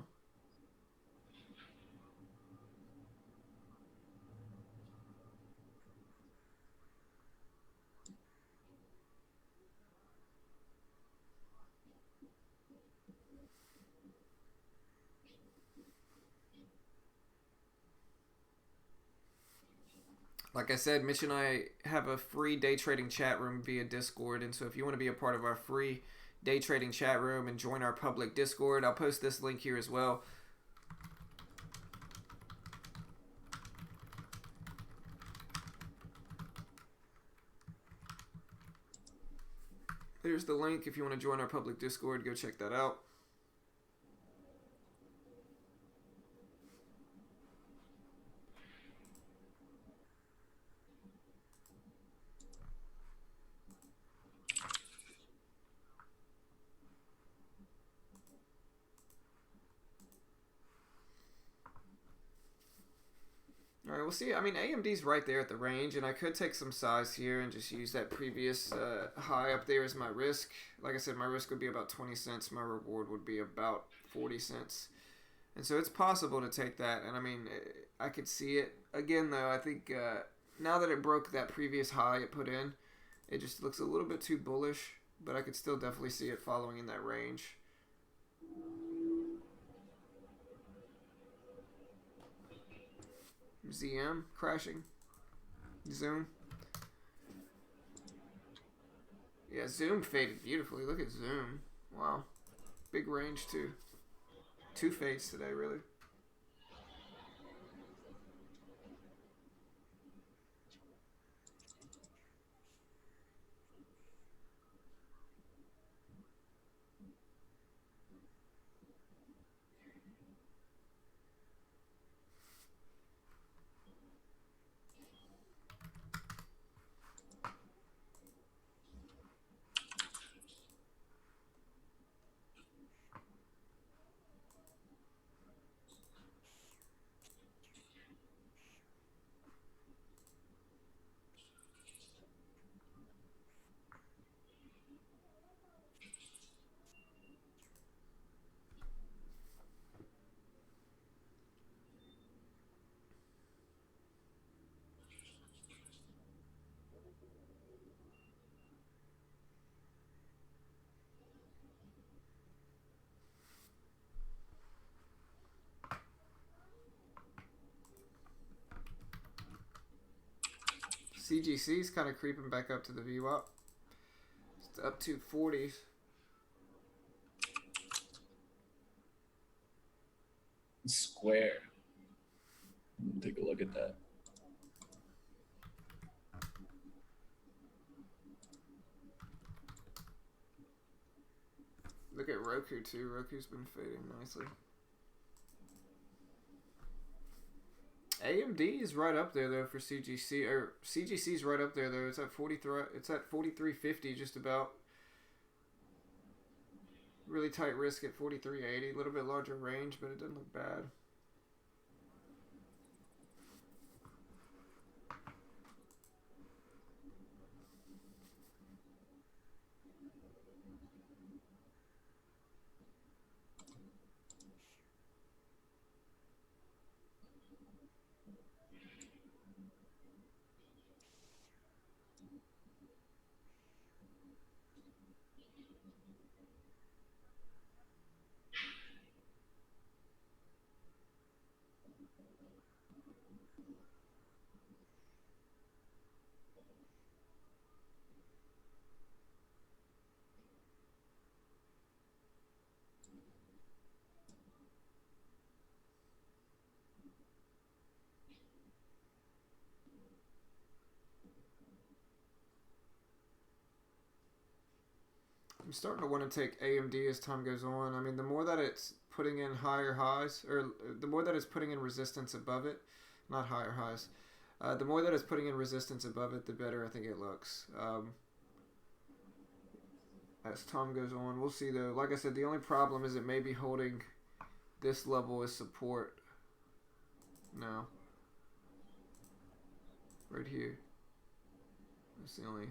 Like I said, Mitch and I have a free day trading chat room via Discord, and so if you want to be a part of our free day trading chat room and join our public Discord, I'll post this link here as well. There's the link if you want to join our public Discord. Go check that out. All right, we'll see. I mean, AMD's right there at the range, and I could take some size here and just use that previous high up there as my risk. Like I said, my risk would be about 20 cents. My reward would be about 40 cents. And so it's possible to take that. And I mean, I could see it. Again, though, I think now that it broke that previous high it put in, it just looks a little bit too bullish. But I could still definitely see it following in that range. ZM crashing. Zoom. Yeah, Zoom faded beautifully. Look at Zoom. Wow. Big range, too. Two fades today, really. CGC is kind of creeping back up to the VWAP. It's up to 40s. Square. Take a look at that. Look at Roku too. Roku's been fading nicely. AMD is right up there though for CGC. Or CGC is right up there though. It's at 43. It's at 43.50 just about. Really tight risk at 43.80. A little bit larger range, but it doesn't look bad. I'm starting to want to take AMD as time goes on. I mean, the more that it's putting in higher highs, or the more that it's putting in resistance above it, not higher highs. The more that it's putting in resistance above it, the better I think it looks. As time goes on, we'll see though. Like I said, the only problem is it may be holding this level as support now. Right here. That's the only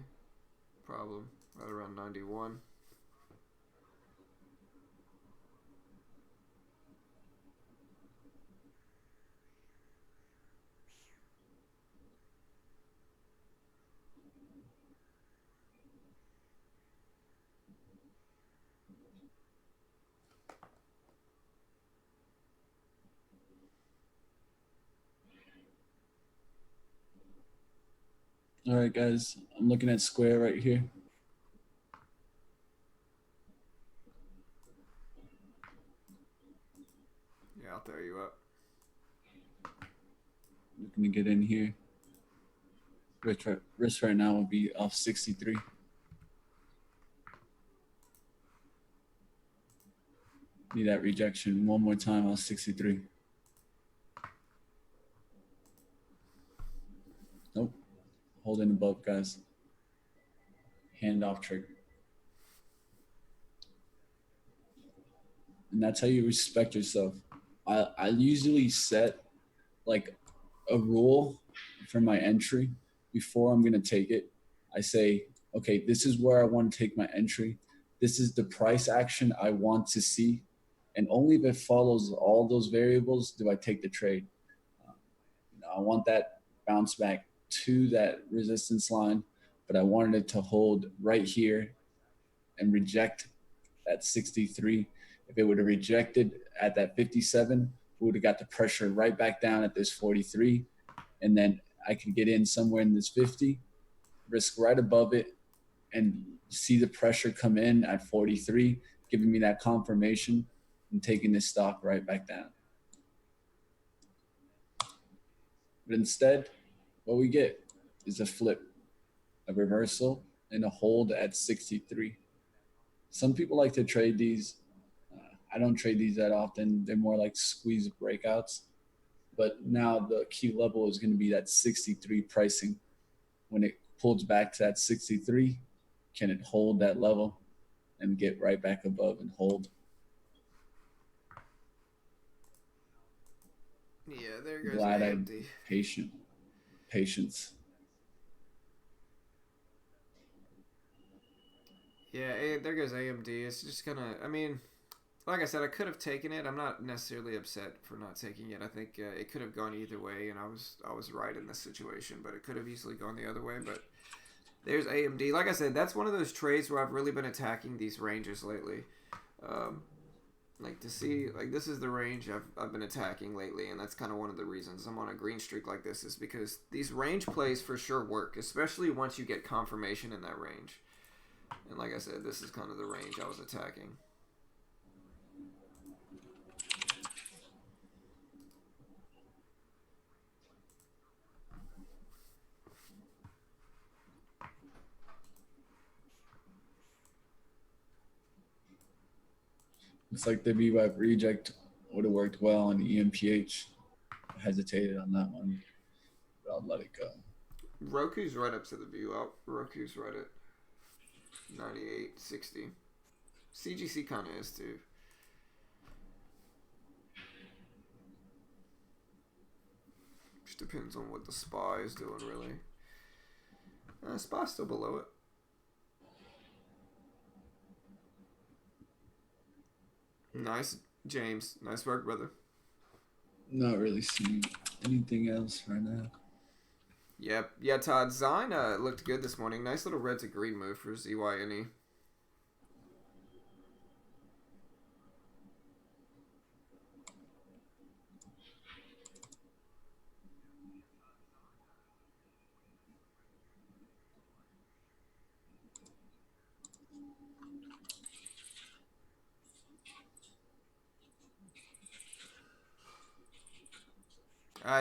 problem. Right around 91. All right, guys. I'm looking at square right here. Yeah, I'll throw you up. Looking to get in here. Risk right now would be off 63. Need that rejection one more time off 63. Nope. Holding above, guys. Hand off trigger. And that's how you respect yourself. I usually set like a rule for my entry before I'm going to take it. I say, okay, this is where I want to take my entry. This is the price action I want to see. And only if it follows all those variables do I take the trade. I want that bounce back to that resistance line, but I wanted it to hold right here and reject that 63. If it would have rejected at that 57, we would have got the pressure right back down at this 43. And then I could get in somewhere in this 50, risk right above it, and see the pressure come in at 43, giving me that confirmation and taking this stock right back down. But instead, what we get is a flip, a reversal, and a hold at 63. Some people like to trade these. I don't trade these that often. They're more like squeeze breakouts. But now the key level is going to be that 63 pricing. When it pulls back to that 63, can it hold that level and get right back above and hold? Yeah, there goes Glad AMD. Patience. Yeah, there goes AMD. It's just gonna. I mean, like I said, I could have taken it. I'm not necessarily upset for not taking it. I think it could have gone either way, and I was right in this situation. But it could have easily gone the other way. But there's AMD. Like I said, that's one of those trades where I've really been attacking these ranges lately. Like to see, like this is the range I've been attacking lately, and that's kind of one of the reasons I'm on a green streak like this is because these range plays for sure work, especially once you get confirmation in that range. And like I said, this is kind of the range I was attacking. Looks like the VWAP reject would have worked well on EMPH. I hesitated on that one, but I'll let it go. Roku's right up to the view up. Roku's right at 98.60. CGC kind of is too. Just depends on what the SPY is doing, really. SPY's still below it. Nice, James. Nice work, brother. Not really seeing anything else right now. Yep. Yeah, Todd. Zine looked good this morning. Nice little red to green move for ZYNE.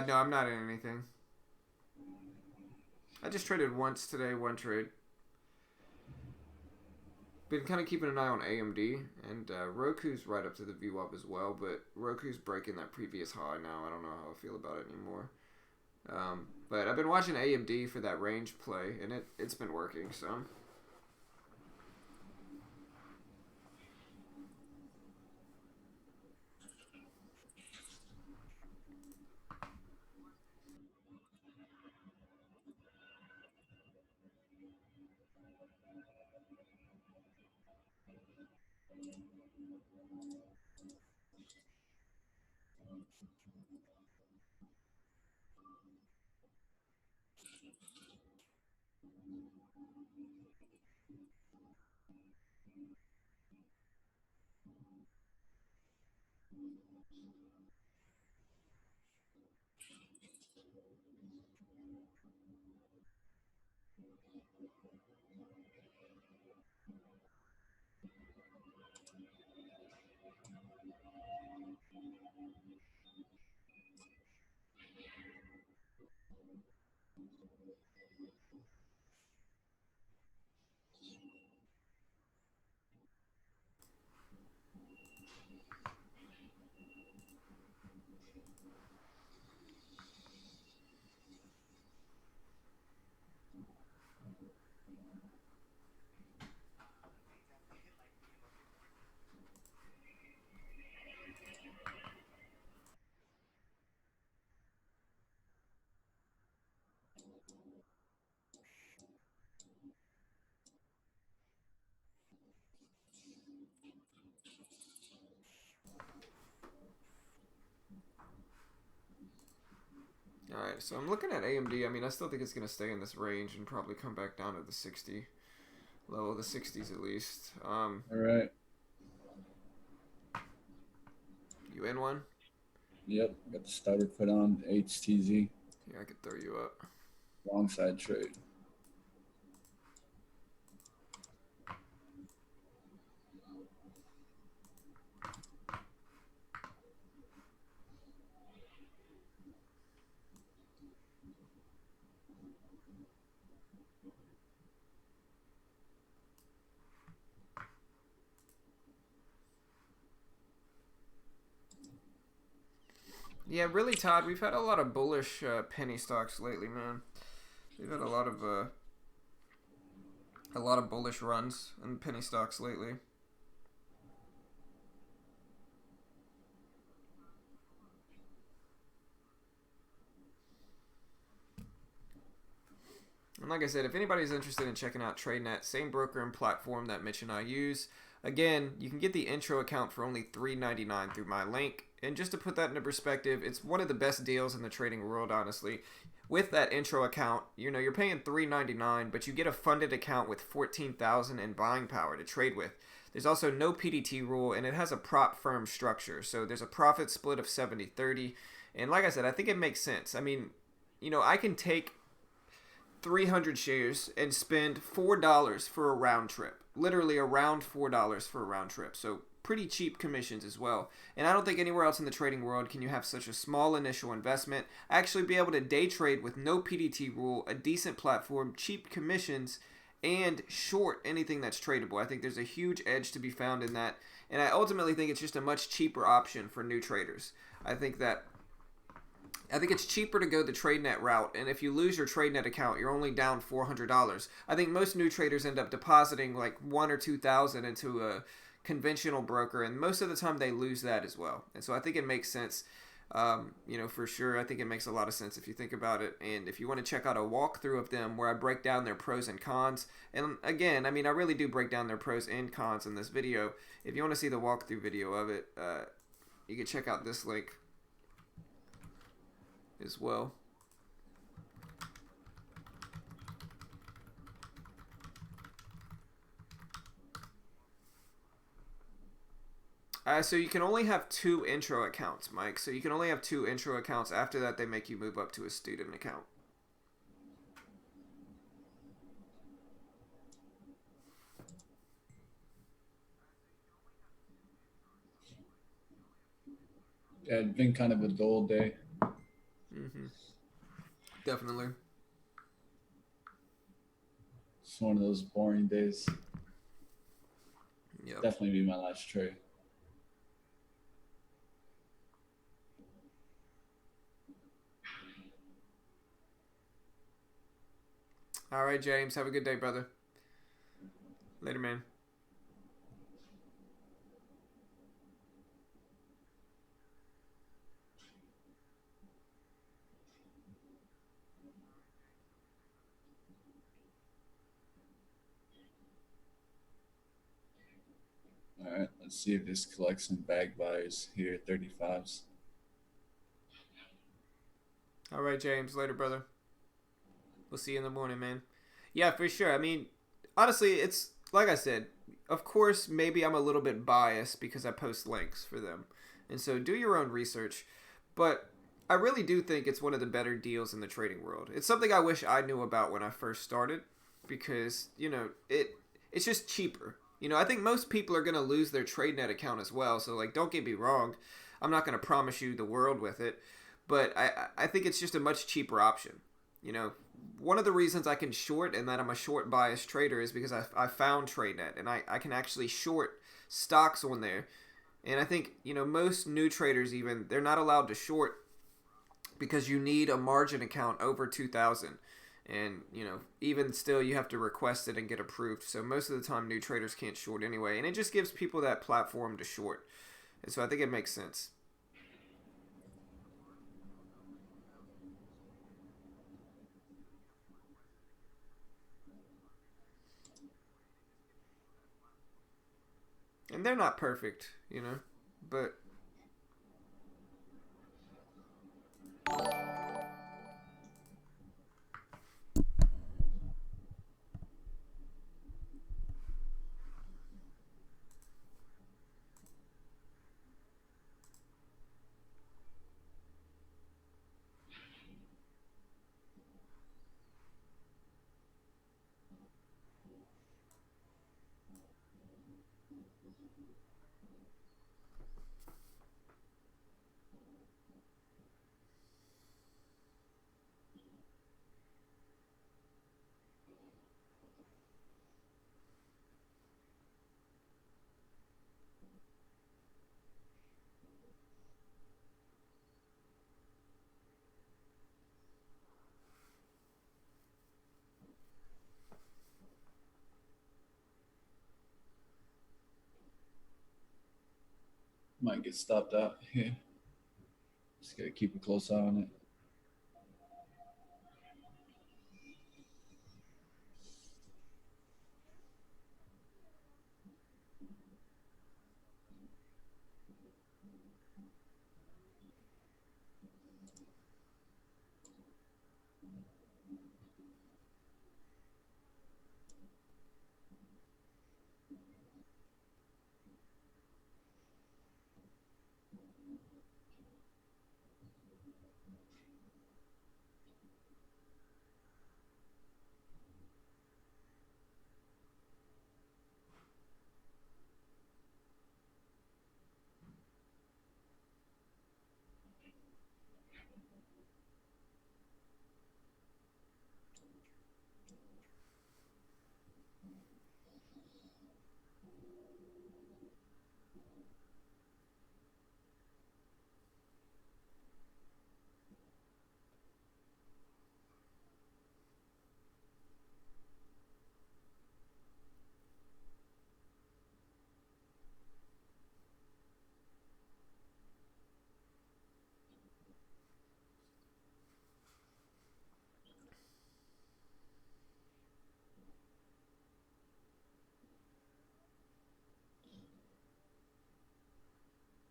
No, I'm not in anything. I just traded once today, one trade. Been kind of keeping an eye on AMD, and Roku's right up to the VWAP as well, but Roku's breaking that previous high now. I don't know how I feel about it anymore. But I've been watching AMD for that range play, and it's been working. So. Alright, so I'm looking at AMD. I mean, I still think it's going to stay in this range and probably come back down to the 60 level, the 60s at least. All right. You in one? Yep. Got the starter put on HTZ. Yeah, I could throw you up. Wrong side trade. Yeah, really, Todd. We've had a lot of bullish penny stocks lately, man. We've had a lot of bullish runs in penny stocks lately. And like I said, if anybody's interested in checking out TradeNet, same broker and platform that Mitch and I use. Again, you can get the intro account for only $3.99 through my link. And just to put that into perspective, it's one of the best deals in the trading world, honestly. With that intro account, you're paying $3.99, but you get a funded account with $14,000 in buying power to trade with. There's also no PDT rule, and it has a prop firm structure. So there's a profit split of 70-30. And like I said, I think it makes sense. I mean, I can take 300 shares and spend $4 for a round trip. Literally around $4 for a round trip. So pretty cheap commissions as well. And I don't think anywhere else in the trading world can you have such a small initial investment, actually be able to day trade with no PDT rule, a decent platform, cheap commissions, and short anything that's tradable. I think there's a huge edge to be found in that. And I ultimately think it's just a much cheaper option for new traders. I think it's cheaper to go the TradeNet route, and if you lose your TradeNet account, you're only down $400. I think most new traders end up depositing like $1,000 or $2,000 into a conventional broker, and most of the time they lose that as well. And so I think it makes sense, for sure. I think it makes a lot of sense if you think about it. And if you want to check out a walkthrough of them where I break down their pros and cons, and again, I mean, I really do break down their pros and cons in this video. If you want to see the walkthrough video of it, you can check out this link as well. So you can only have 2 intro accounts, Mike. So you can only have 2 intro accounts. After that, they make you move up to a student account. Yeah, it's been kind of a dull day. Definitely. It's one of those boring days. Yep. Definitely be my last trade. All right, James. Have a good day, brother. Later, man. All right, let's see if this collects some bag buys here, 35s. All right, James. Later, brother. We'll see you in the morning, man. Yeah, for sure. I mean, honestly, it's like I said. Of course, maybe I'm a little bit biased because I post links for them, and so do your own research. But I really do think it's one of the better deals in the trading world. It's something I wish I knew about when I first started, because it's just cheaper. I think most people are gonna lose their TradeNet account as well. So like, don't get me wrong, I'm not gonna promise you the world with it, but I think it's just a much cheaper option. You know, one of the reasons I can short and that I'm a short bias trader is because I found TradeNet and I can actually short stocks on there. And I think, most new traders even, they're not allowed to short because you need a margin account over 2,000. And, even still, you have to request it and get approved. So most of the time, new traders can't short anyway. And it just gives people that platform to short. And so I think it makes sense. And they're not perfect, but Might get stopped out here. Just gotta keep a close eye on it.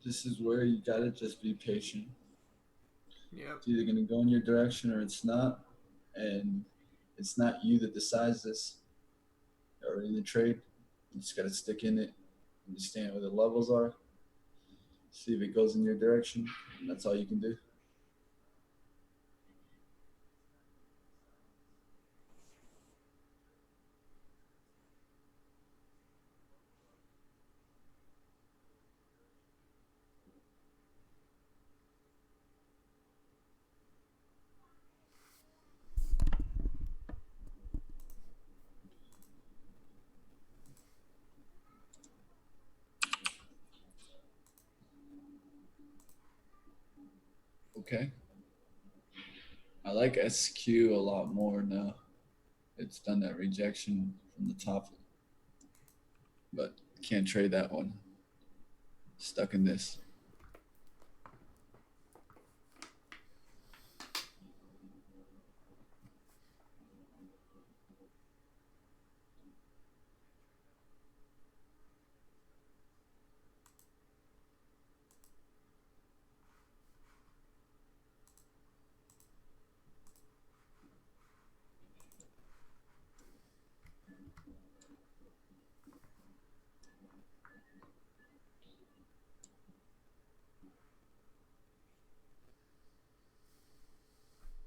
This is where you gotta just be patient. yeah. It's either gonna go in your direction or it's not, and it's not you that decides this. You're already in the trade. You just gotta stick in it, understand where the levels are, see if it goes in your direction. And that's all you can do. Okay. I like SQ a lot more now. It's done that rejection from the top, but can't trade that one. Stuck in this.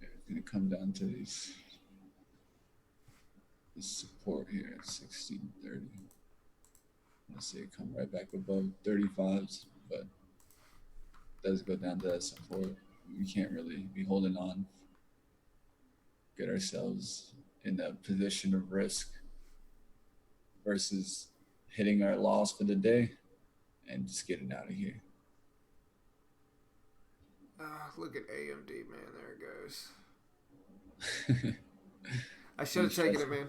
It's gonna come down to this support here at 1630. I see it come right back above 35s, but it does go down to that support. We can't really be holding on, get ourselves in a position of risk versus hitting our loss for the day and just getting out of here. Oh, look at AMD, man. There it goes. I should have taken it, man.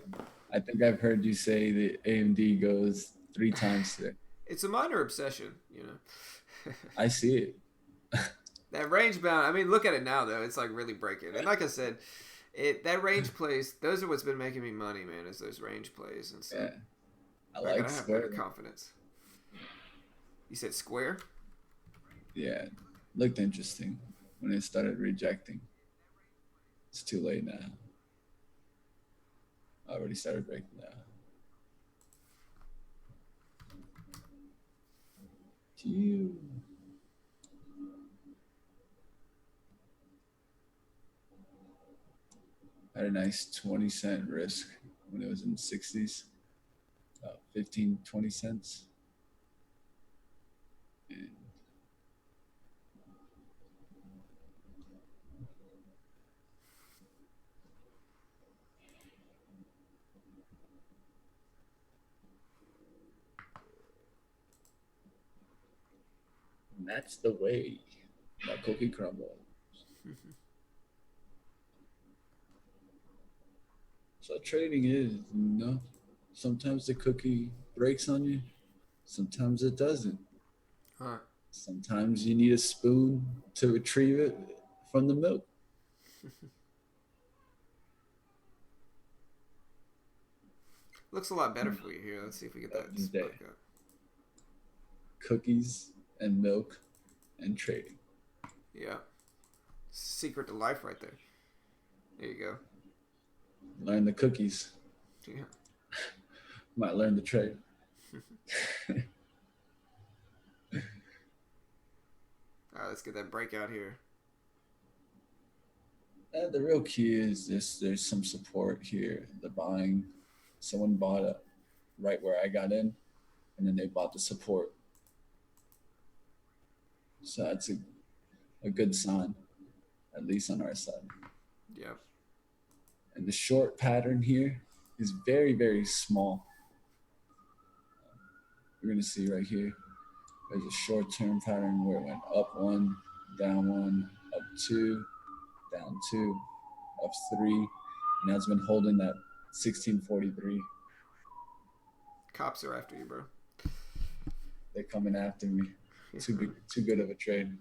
I think I've heard you say that AMD goes 3 times today. It's a minor obsession, you know. I see it. That range bound. I mean, look at it now though. It's like really breaking. And like I said, that range plays. Those are what's been making me money, man. Is those range plays and stuff. Yeah, I like like I have Square. better confidence. You said Square? Yeah, looked interesting when it started rejecting. It's too late now. I already started breaking now. Phew. Had a nice 20-cent risk when it was in the 60s, about 15, 20 cents. And that's the way that cookie crumble. So trading is, sometimes the cookie breaks on you, sometimes it doesn't. Huh. Sometimes you need a spoon to retrieve it from the milk. Looks a lot better for you here. Let's see if we get that back up. Cookies and milk and trading. Yeah. Secret to life right there. There you go. Learn the cookies. Yeah. Might learn the trade. All right, let's get that breakout here. The real key is this: there's some support here. The buying, someone bought it right where I got in, and then they bought the support. So that's a good sign, at least on our side. Yep. And the short pattern here is very, very small. We're going to see right here, there's a short-term pattern where it went up 1, down 1, up 2, down 2, up 3, and now it's been holding that 1643. Cops are after you, bro. They're coming after me. Too good of a trade.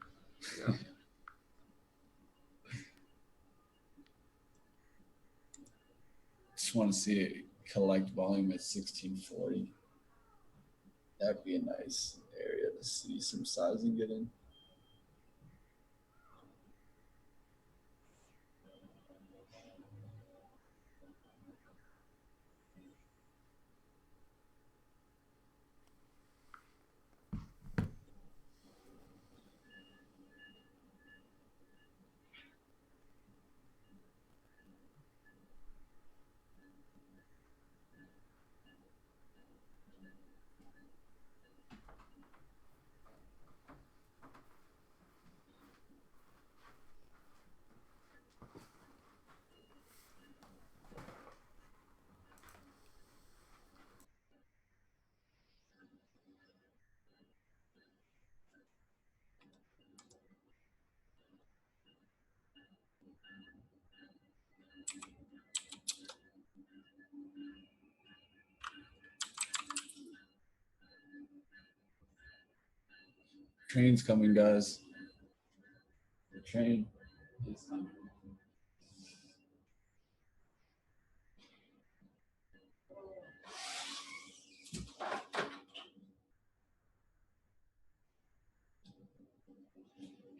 Yeah. Just want to see it collect volume at 1640. That'd be a nice area to see some sizing get in. Train's coming, guys. The train is coming.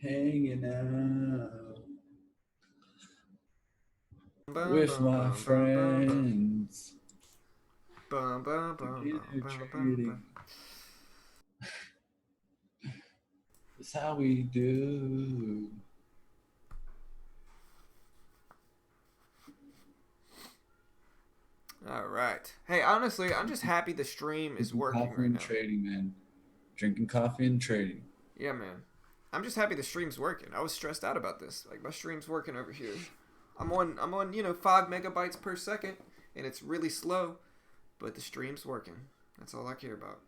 Hanging out with my friends. Together trading. That's how we do. All right. Hey, honestly, I'm just happy the stream is working Coffee right and now. trading, man. Drinking coffee and trading. Yeah, man. I'm just happy the stream's working. I was stressed out about this. Like my stream's working over here. I'm on 5 megabytes per second, and it's really slow, but the stream's working. That's all I care about.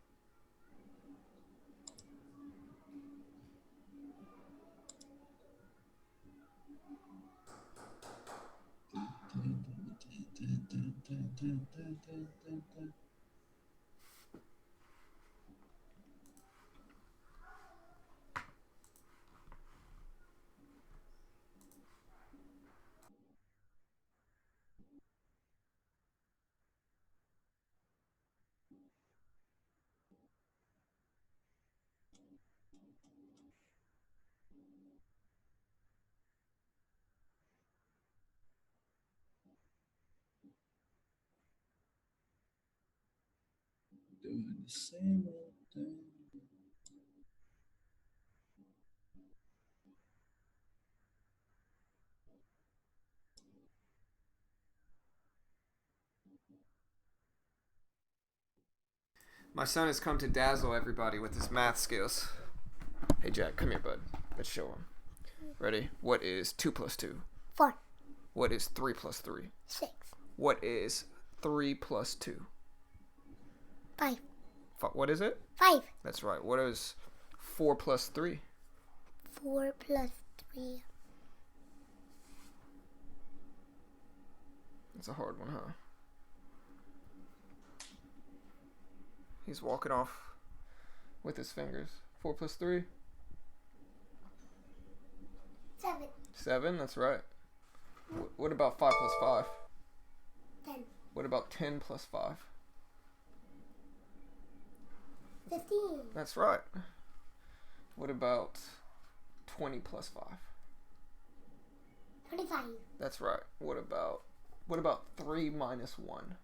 Doing the same old thing. My son has come to dazzle everybody with his math skills. Hey, Jack, come here, bud. Let's show him. Ready? What is 2 plus 2? 4. What is 3 plus 3? 6. What is 3 plus 2? 5. What is it? 5. That's right. What is 4 plus 3? 4 plus 3. That's a hard one, huh? He's walking off with his fingers. 4 plus 3? 7. 7, that's right. What about 5 plus 5? 10. What about 10 plus 5? 15. That's right. What about 20 plus 5? 25. That's right. What about 3 minus 1?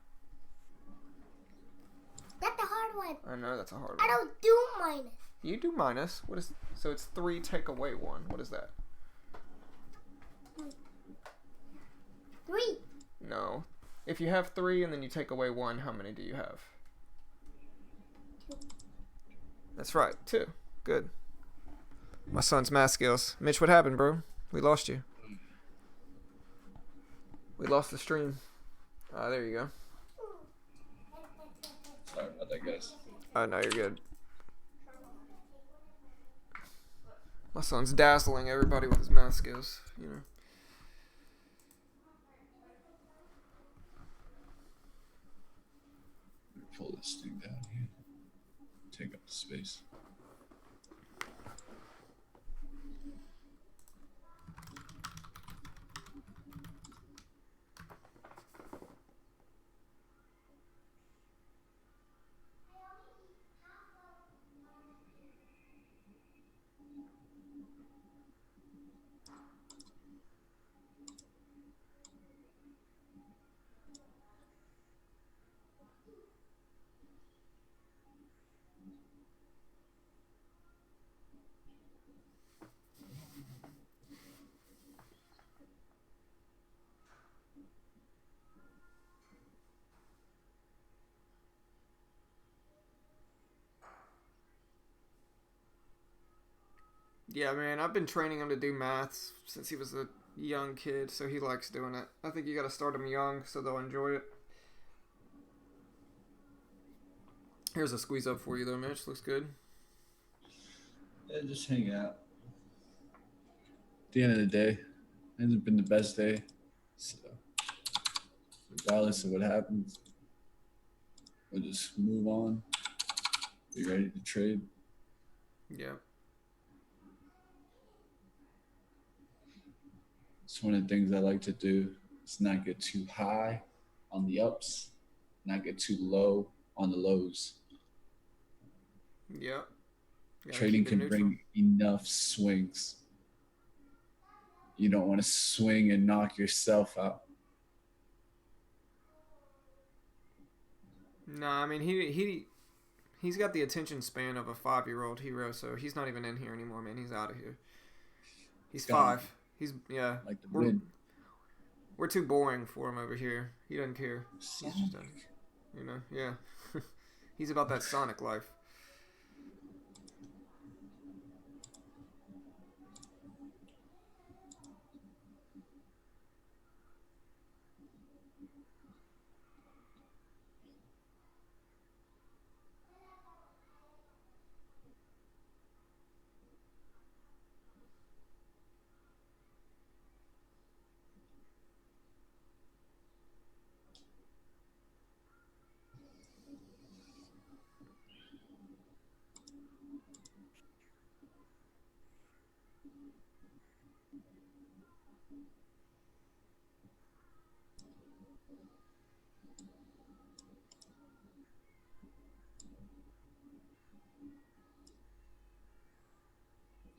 That's a hard one. I know that's a hard I one. don't do minus. You do minus. So it's 3 take away 1. What is that? 3. No. If you have 3 and then you take away 1, how many do you have? 2. That's right, 2. Good. My son's math skills. Mitch, what happened, bro? We lost you. We lost the stream. Ah, there you go. Sorry about that, guys. Oh, no, you're good. My son's dazzling everybody with his math skills, you know. Pull this thing down here. Take up the space. Yeah, man, I've been training him to do maths since he was a young kid, so he likes doing it. I think you gotta start him young so they'll enjoy it. Here's a squeeze up for you though, Mitch. Looks good. Yeah, just hang out. At the end of the day, it hasn't been the best day. So, regardless of what happens, we'll just move on. Be ready to trade. Yeah. It's one of the things I like to do. Is not get too high on the ups, not get too low on the lows. Yep. Gotta Trading keep it can neutral. bring enough swings. You don't want to swing and knock yourself out. No, I mean he's got the attention span of a 5-year-old hero, so he's not even in here anymore, man. He's out of here. It's He's got 5. He's yeah. like the We're wind. we're too boring for him over here. He doesn't care. He's just a, Sonic. yeah. He's about that Sonic life.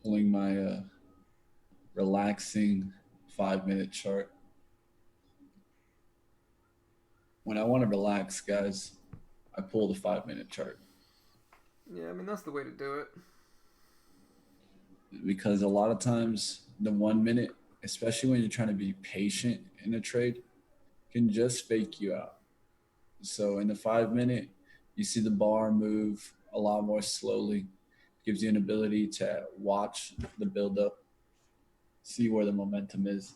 Pulling my relaxing 5 minute chart. When I want to relax, guys, I pull the 5 minute chart Yeah, I mean that's the way to do it. because a lot of times the 1 minute, especially when you're trying to be patient in a trade, can just fake you out. So in the 5 minute, you see the bar move a lot more slowly, gives you an ability to watch the buildup, see where the momentum is.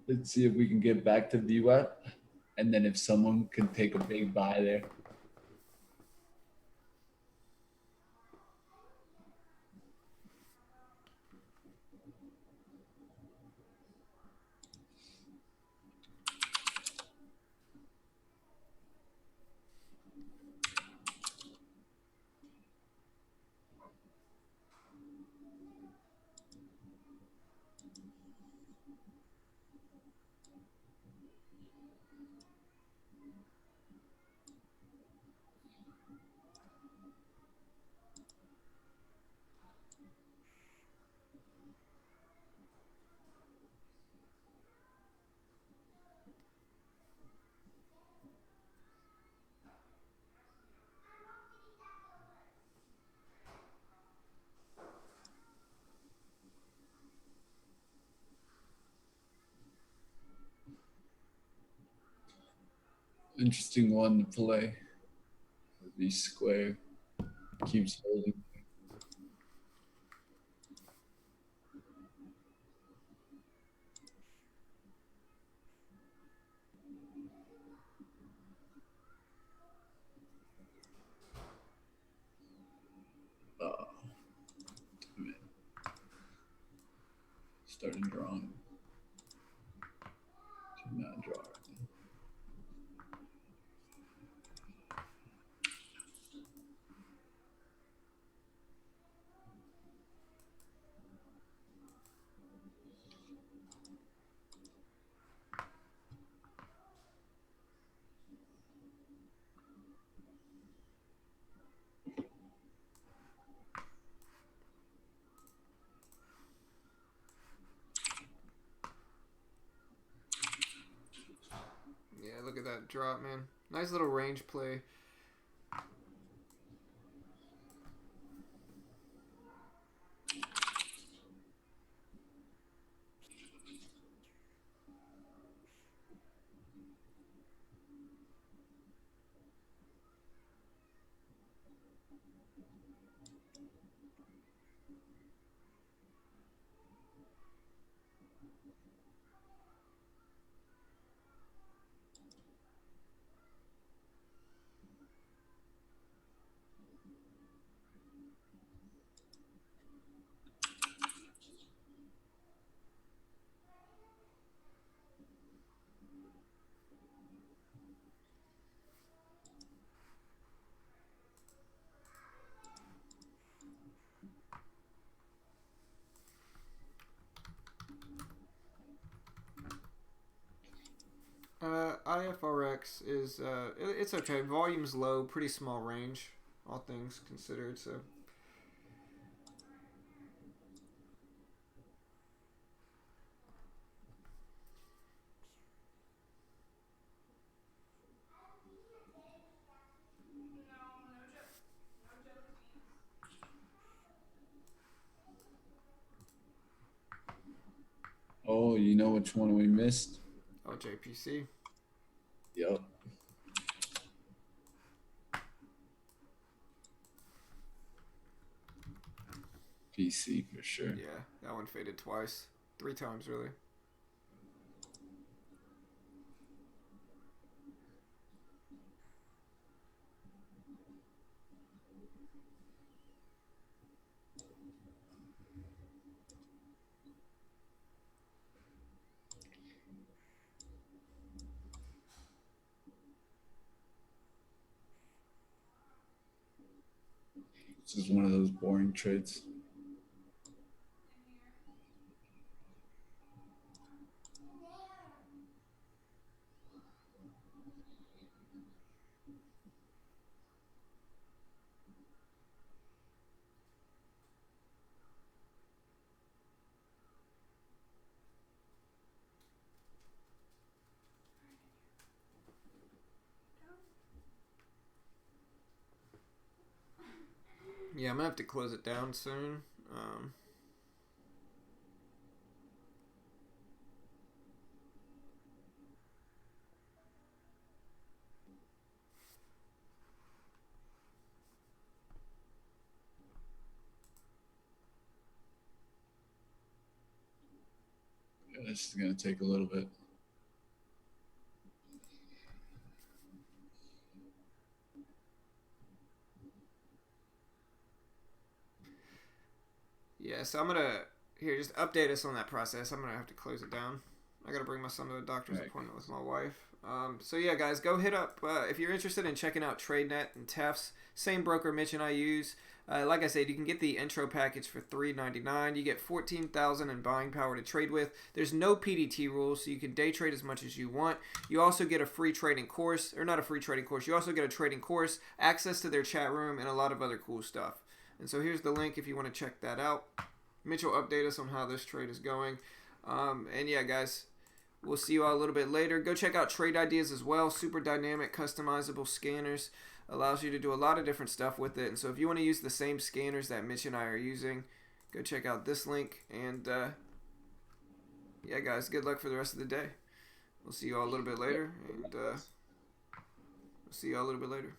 Let's see if we can get back to VWAP. And then if someone can take a big buy there. Interesting one to play. V square keeps holding. Oh, damn it. Starting drawing. Did not draw it. Yeah, look at that drop, man. Nice little range play. X is it's okay. Volume's low, pretty small range, all things considered. So. Oh, you know which one we missed? Oh, JPC. Yep. PC for sure. Yeah, that one faded twice. 3 times, really. This is one of those boring trades. Yeah, I'm gonna have to close it down soon. Yeah, this is gonna take a little bit. Yeah, so I'm gonna here just update us on that process. I'm gonna have to close it down. I gotta bring my son to a doctor's Right. appointment with my wife. So yeah, guys, go hit up if you're interested in checking out TradeNet and Tefts. Same broker Mitch and I use. Like I said, you can get the intro package for $3.99. You get 14,000 in buying power to trade with. There's no PDT rules, so you can day trade as much as you want. You also get a free trading course, or not a free trading course. You also get a trading course, access to their chat room, and a lot of other cool stuff. And so here's the link if you want to check that out. Mitch will update us on how this trade is going. And yeah, guys, we'll see you all a little bit later. Go check out Trade Ideas as well. Super dynamic, customizable scanners. Allows you to do a lot of different stuff with it. And so if you want to use the same scanners that Mitch and I are using, go check out this link. And yeah, guys, good luck for the rest of the day. We'll see you all a little bit later. And we'll see you all a little bit later.